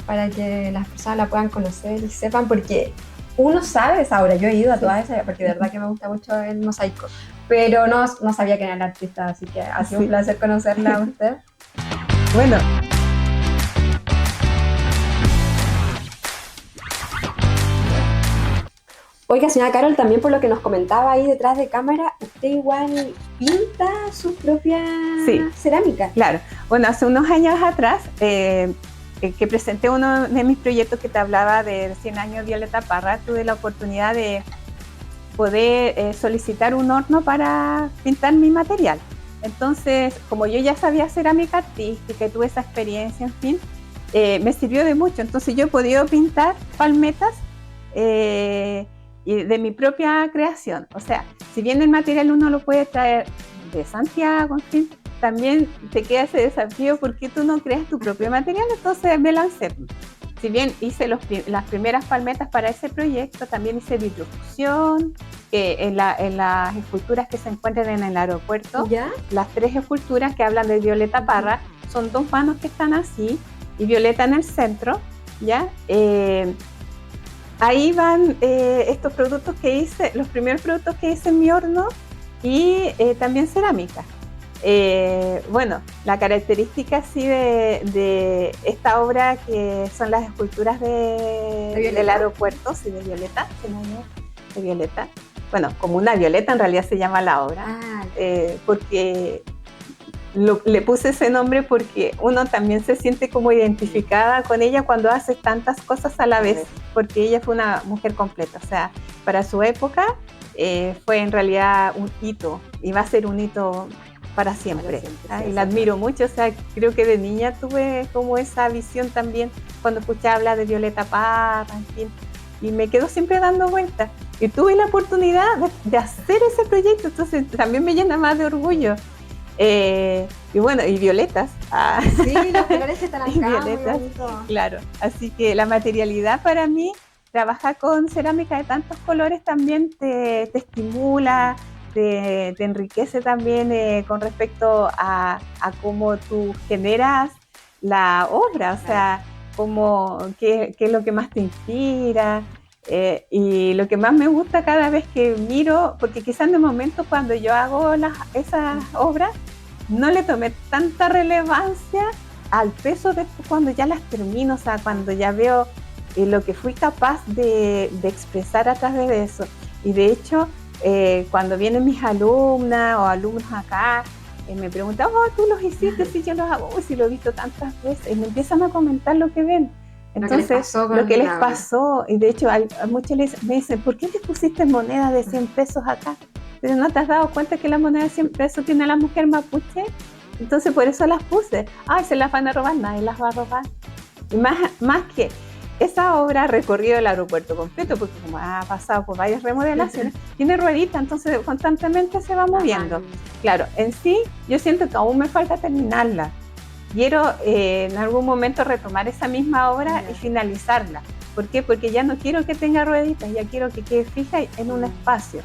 para que las personas la puedan conocer y sepan, porque uno sabe esa obra, yo he ido a todas esas, porque de verdad que me gusta mucho el mosaico, pero no sabía quién era el artista, así que ha sido un placer conocerla a usted. Bueno. Oiga, señora Carol, también por lo que nos comentaba ahí detrás de cámara, usted igual pinta su propia cerámica. Claro. Bueno, hace unos años atrás, que presenté uno de mis proyectos que te hablaba de 100 años Violeta Parra, tuve la oportunidad de poder solicitar un horno para pintar mi material. Entonces, como yo ya sabía cerámica artística y tuve esa experiencia, en fin, me sirvió de mucho. Entonces yo he podido pintar palmetas y de mi propia creación. O sea, si bien el material uno lo puede traer de Santiago, en fin, también te queda ese desafío porque tú no creas tu propio material. Entonces me lancé. Si bien hice las primeras palmetas para ese proyecto, también hice vitrofusión en las esculturas que se encuentran en el aeropuerto. ¿Ya? Las 3 esculturas que hablan de Violeta Parra son 2 manos que están así y Violeta en el centro, ¿ya? Ahí van estos productos que hice, los primeros productos que hice en mi horno y también cerámica. Bueno, la característica así de esta obra, que son las esculturas del aeropuerto, sí, de Violeta, de Violeta. Bueno, como una violeta en realidad se llama la obra, porque le puse ese nombre porque uno también se siente como identificada con ella cuando hace tantas cosas a la vez, porque ella fue una mujer completa. O sea, para su época fue en realidad un hito, y va a ser un hito para siempre. Y la admiro mucho. O sea, creo que de niña tuve como esa visión también cuando escuché hablar de Violeta Parra, en fin, y me quedo siempre dando vueltas. Y tuve la oportunidad de hacer ese proyecto, entonces también me llena más de orgullo. Y bueno, y violetas. Sí, los colores que están acá, violetas, claro. Así que la materialidad para mí, trabajar con cerámica de tantos colores también te estimula, te enriquece también con respecto a cómo tú generas la obra, o sea, qué es lo que más te inspira. Y lo que más me gusta cada vez que miro, porque quizás en el momento cuando yo hago esas obras no le tomé tanta relevancia al peso después cuando ya las termino, o sea, cuando ya veo lo que fui capaz de expresar a través de eso. Y de hecho, cuando vienen mis alumnas o alumnos acá, me preguntan, tú los hiciste, sí, yo los hago, sí, lo he visto tantas veces, y me empiezan a comentar lo que ven. Entonces, lo que les pasó, y de hecho muchos me dicen, ¿por qué te pusiste moneda de 100 pesos acá? Pero ¿no te has dado cuenta que la moneda de 100 pesos tiene la mujer mapuche? Entonces por eso las puse. Se las van a robar, nadie las va a robar. Y más que esa obra ha recorrido el aeropuerto completo, porque como ha pasado por varias remodelaciones, tiene ruedita, entonces constantemente se va moviendo. Claro, en sí yo siento que aún me falta terminarla. Quiero en algún momento retomar esa misma obra y finalizarla. ¿Por qué? Porque ya no quiero que tenga rueditas, ya quiero que quede fija en un espacio.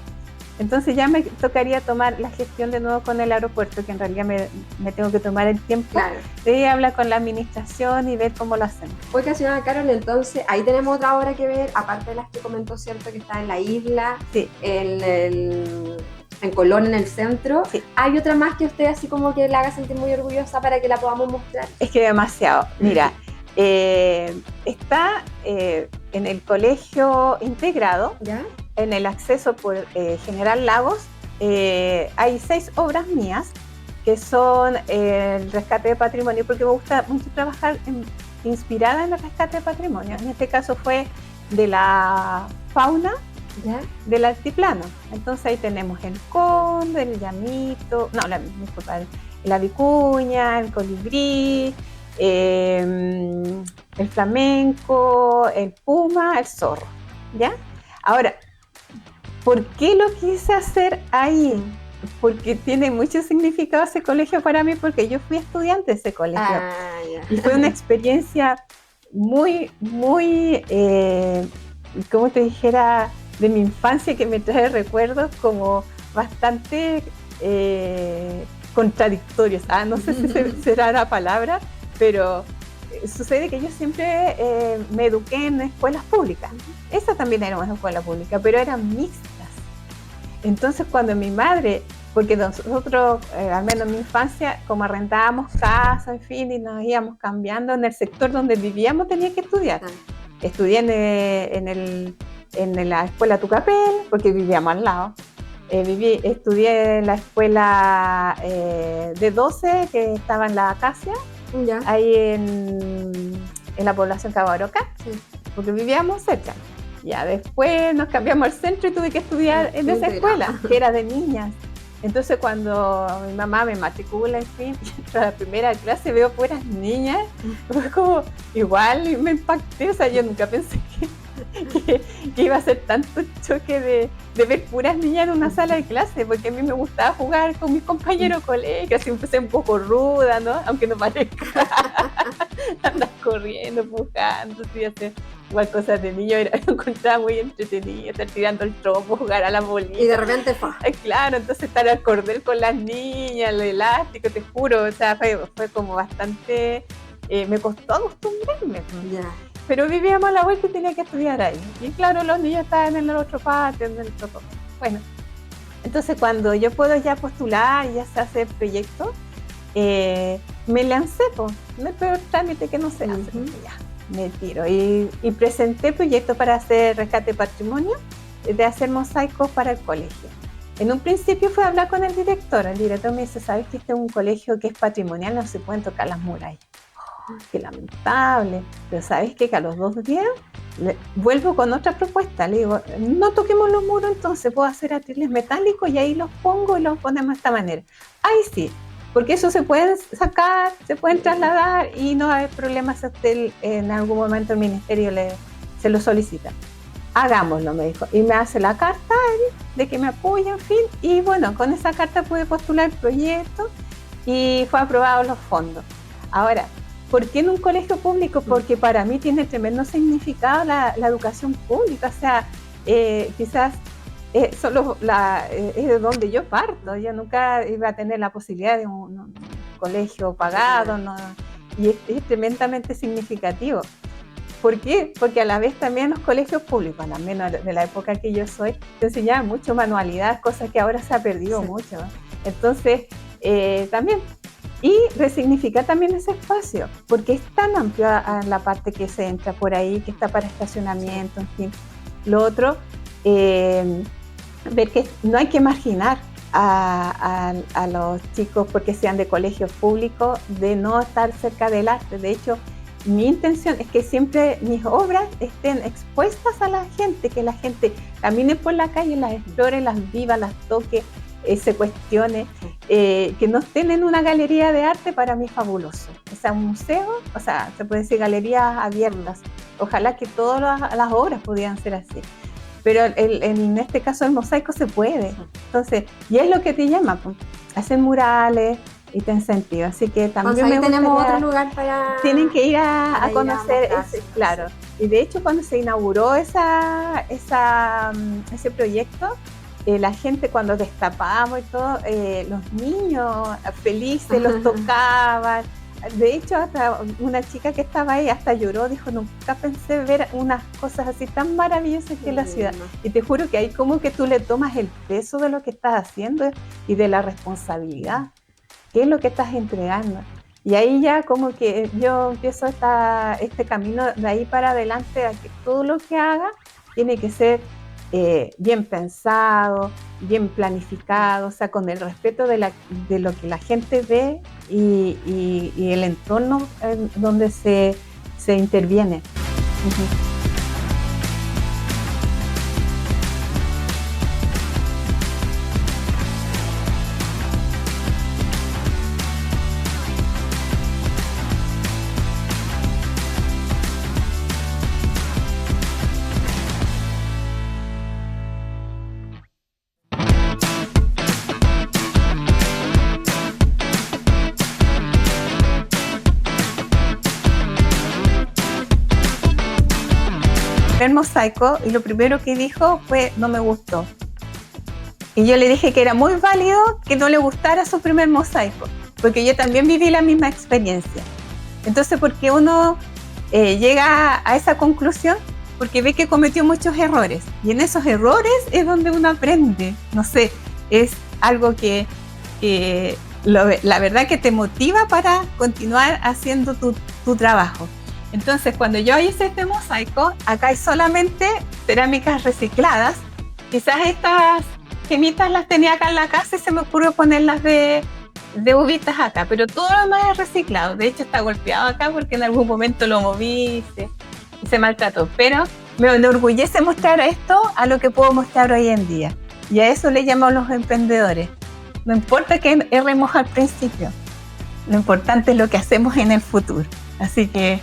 Entonces ya me tocaría tomar la gestión de nuevo con el aeropuerto, que en realidad me tengo que tomar el tiempo de hablar con la administración y ver cómo lo hacemos. Oiga, señora Carol, entonces ahí tenemos otra obra que ver, aparte de las que comentó, ¿cierto? Que está en la isla, en Colón, en el centro. Sí. ¿Hay otra más que usted así como que la haga sentir muy orgullosa para que la podamos mostrar? Es que demasiado. Mira, está en el colegio integrado, ¿ya? En el acceso por General Lagos, hay 6 obras mías que son el rescate de patrimonio, porque me gusta mucho trabajar inspirada en el rescate de patrimonio. En este caso fue de la fauna, ¿ya? Del altiplano. Entonces ahí tenemos el cóndor, el llamito, la vicuña, el colibrí, el flamenco, el puma, el zorro, ¿ya? Ahora, ¿por qué lo quise hacer ahí? Porque tiene mucho significado ese colegio para mí, porque yo fui estudiante de ese colegio. Y fue una experiencia muy, muy, como te dijera, de mi infancia, que me trae recuerdos como bastante contradictorios. No sé si será la palabra, pero sucede que yo siempre me eduqué en escuelas públicas. Esa también era una escuela pública, pero eran mixtas. Entonces cuando mi madre, porque nosotros, al menos en mi infancia, como arrendábamos casa, en fin, y nos íbamos cambiando, en el sector donde vivíamos tenía que estudiar. Estudié en la escuela Tucapel, porque vivíamos al lado. Estudié en la escuela de 12, que estaba en la Acacia, Ya. ahí en la población Cabaroca, Sí. porque vivíamos cerca. Ya después nos cambiamos al centro y tuve que estudiar en esa escuela, que era de niñas. Entonces cuando mi mamá me matricula, en fin, y entro a la primera clase, veo puras niñas, fue como igual y me impacté. O sea, yo nunca pensé que iba a ser tanto choque de ver puras niñas en una sala de clase, porque a mí me gustaba jugar con mis compañeros de colegio, siempre empecé un poco ruda, ¿no? Aunque no parezca. Andar corriendo, empujando, sí, hacer igual cosas de niño, lo encontraba muy entretenido, estar tirando el trompo, jugar a la bolita. Y de repente Claro, entonces estar al cordel con las niñas, el elástico, te juro, o sea, fue como bastante, me costó acostumbrarme. Ya. Pero vivíamos a la vuelta y tenía que estudiar ahí. Y claro, los niños estaban en el otro patio, en el otro. Bueno, entonces cuando yo puedo ya postular y ya se hace el proyecto, me lancé, pues, no es peor trámite que no se hace, ya, me tiro. Y presenté proyectos para hacer rescate de patrimonio, de hacer mosaicos para el colegio. En un principio fue a hablar con el director me dice, ¿sabes que este es un colegio que es patrimonial, no se pueden tocar las murallas? Qué lamentable, pero ¿sabes qué? Que a los 2 días vuelvo con otra propuesta, le digo, no toquemos los muros, entonces puedo hacer atriles metálicos y ahí los pongo y los ponemos de esta manera. Ahí sí, porque eso se pueden sacar, se pueden trasladar y no hay problemas hasta en algún momento el ministerio se lo solicita. Hagámoslo, me dijo, y me hace la carta de que me apoya, en fin, y bueno, con esa carta pude postular el proyecto y fue aprobado los fondos. Ahora, ¿por qué en un colegio público? Porque para mí tiene tremendo significado la educación pública, o sea, quizás solo es de donde yo parto, yo nunca iba a tener la posibilidad de un colegio pagado, no, y es tremendamente significativo. ¿Por qué? Porque a la vez también los colegios públicos, al menos de la época que yo soy, te enseñaban mucho manualidad, cosas que ahora se ha perdido mucho, ¿no? Entonces, también... Y resignificar también ese espacio, porque es tan amplia la parte que se entra por ahí, que está para estacionamiento, en fin. Lo otro, ver que no hay que marginar a los chicos porque sean de colegios públicos, de no estar cerca del arte. De hecho, mi intención es que siempre mis obras estén expuestas a la gente, que la gente camine por la calle, las explore, las viva, las toque, se cuestione, que no estén en una galería de arte. Para mí es fabuloso. O sea, un museo, o sea, se puede decir galerías abiertas. Ojalá que todas las obras pudieran ser así. Pero en este caso el mosaico se puede. Entonces, y es lo que te llama, pues, hacer murales y te incentiva. Así que también ahí tenemos otro lugar para... Tienen que ir a conocer, claro. Sí. Y de hecho cuando se inauguró ese proyecto, la gente cuando destapamos y todo, los niños felices los tocaban. De hecho, hasta una chica que estaba ahí hasta lloró, dijo, nunca pensé ver unas cosas así tan maravillosas que es la ciudad. Y te juro que ahí como que tú le tomas el peso de lo que estás haciendo y de la responsabilidad. ¿Qué es lo que estás entregando? Y ahí ya como que yo empiezo este camino de ahí para adelante, a que todo lo que haga tiene que ser bien pensado, bien planificado, o sea, con el respeto de lo que la gente ve y el entorno en donde se interviene. Uh-huh. El mosaico y lo primero que dijo fue no me gustó, y yo le dije que era muy válido que no le gustara su primer mosaico porque yo también viví la misma experiencia. Entonces, ¿por qué uno llega a esa conclusión? Porque ve que cometió muchos errores. Y en esos errores es donde uno aprende. No sé, es algo que la verdad que te motiva para continuar haciendo tu trabajo. Entonces, cuando yo hice este mosaico, acá hay solamente cerámicas recicladas. Quizás estas gemitas las tenía acá en la casa y se me ocurrió ponerlas de uvitas acá, pero todo lo demás es reciclado. De hecho, está golpeado acá porque en algún momento lo moví y se maltrató. Pero me enorgullece mostrar esto a lo que puedo mostrar hoy en día. Y a eso le llamamos los emprendedores. No importa que erremos al principio, lo importante es lo que hacemos en el futuro. Así que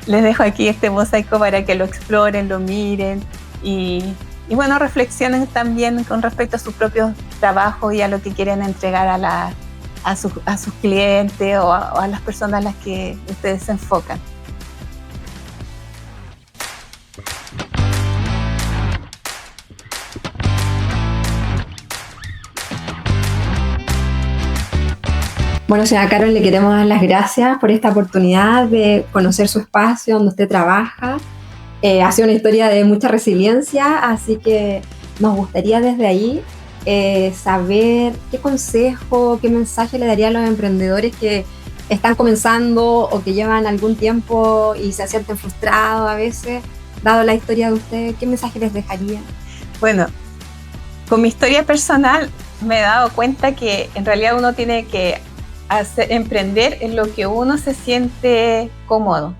les dejo aquí este mosaico para que lo exploren, lo miren y bueno, reflexionen también con respecto a sus propios trabajos y a lo que quieren entregar a sus clientes o a las personas a las que ustedes se enfocan. Bueno, señora Carol, le queremos dar las gracias por esta oportunidad de conocer su espacio donde usted trabaja. Ha sido una historia de mucha resiliencia, así que nos gustaría desde ahí saber qué consejo, qué mensaje le daría a los emprendedores que están comenzando o que llevan algún tiempo y se sienten frustrados a veces, dado la historia de usted. ¿Qué mensaje les dejaría? Bueno, con mi historia personal me he dado cuenta que en realidad uno tiene que emprender en lo que uno se siente cómodo,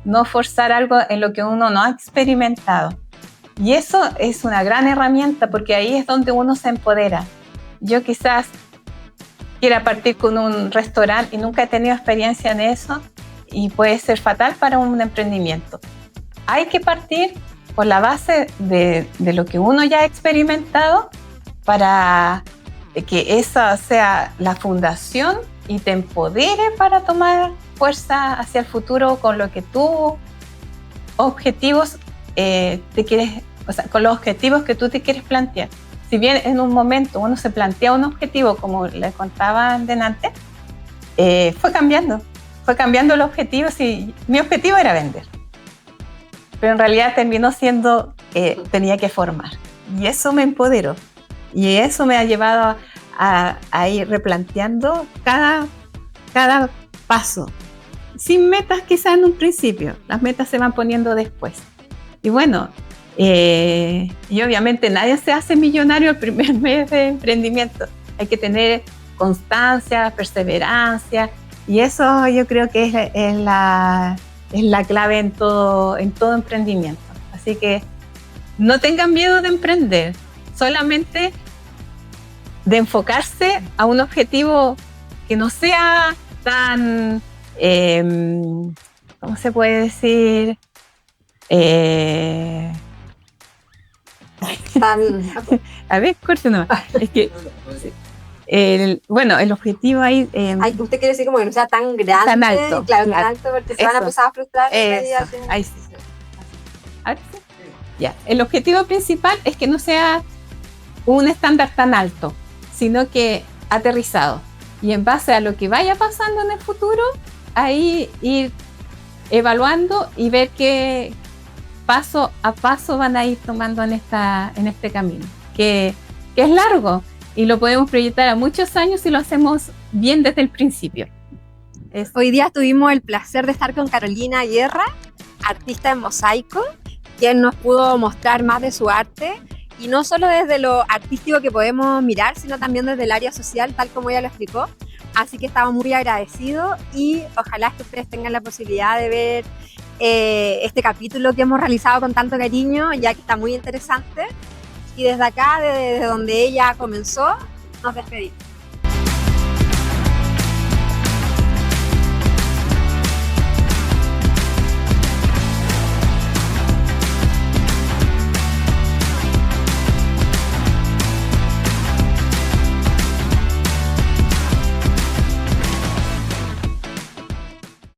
no forzar algo en lo que uno no ha experimentado. Y eso es una gran herramienta porque ahí es donde uno se empodera. Yo quizás quiera partir con un restaurante y nunca he tenido experiencia en eso y puede ser fatal para un emprendimiento. Hay que partir por la base de lo que uno ya ha experimentado para que esa sea la fundación y te empodere para tomar fuerza hacia el futuro con lo que tú objetivos con los objetivos que tú te quieres plantear. Si bien en un momento uno se plantea un objetivo, como les contaba delante, fue cambiando el objetivo. Si mi objetivo era vender, pero en realidad terminó siendo tenía que formar, y eso me empoderó y eso me ha llevado a ir replanteando cada paso, sin metas quizás en un principio. Las metas se van poniendo después. Y bueno, y obviamente nadie se hace millonario el primer mes de emprendimiento. Hay que tener constancia, perseverancia, y eso yo creo que es la clave en todo emprendimiento. Así que no tengan miedo de emprender, solamente de enfocarse a un objetivo que no sea tan, ¿cómo se puede decir? A ver, corte nomás. Es que, el objetivo ahí... usted quiere decir como que no sea tan grande, tan alto. Claro, tan alto, porque se van a empezar a frustrar. Ahí sí. A ver, sí. Ya. El objetivo principal es que no sea un estándar tan alto, sino que aterrizado. Y en base a lo que vaya pasando en el futuro, ahí ir evaluando y ver qué paso a paso van a ir tomando en este camino, que es largo y lo podemos proyectar a muchos años si lo hacemos bien desde el principio. Hoy día tuvimos el placer de estar con Carolina Guerra, artista en mosaico, quien nos pudo mostrar más de su arte, y no solo desde lo artístico que podemos mirar, sino también desde el área social, tal como ella lo explicó. Así que estamos muy agradecidos y ojalá que ustedes tengan la posibilidad de ver este capítulo que hemos realizado con tanto cariño, ya que está muy interesante. Y desde acá, desde donde ella comenzó, nos despedimos.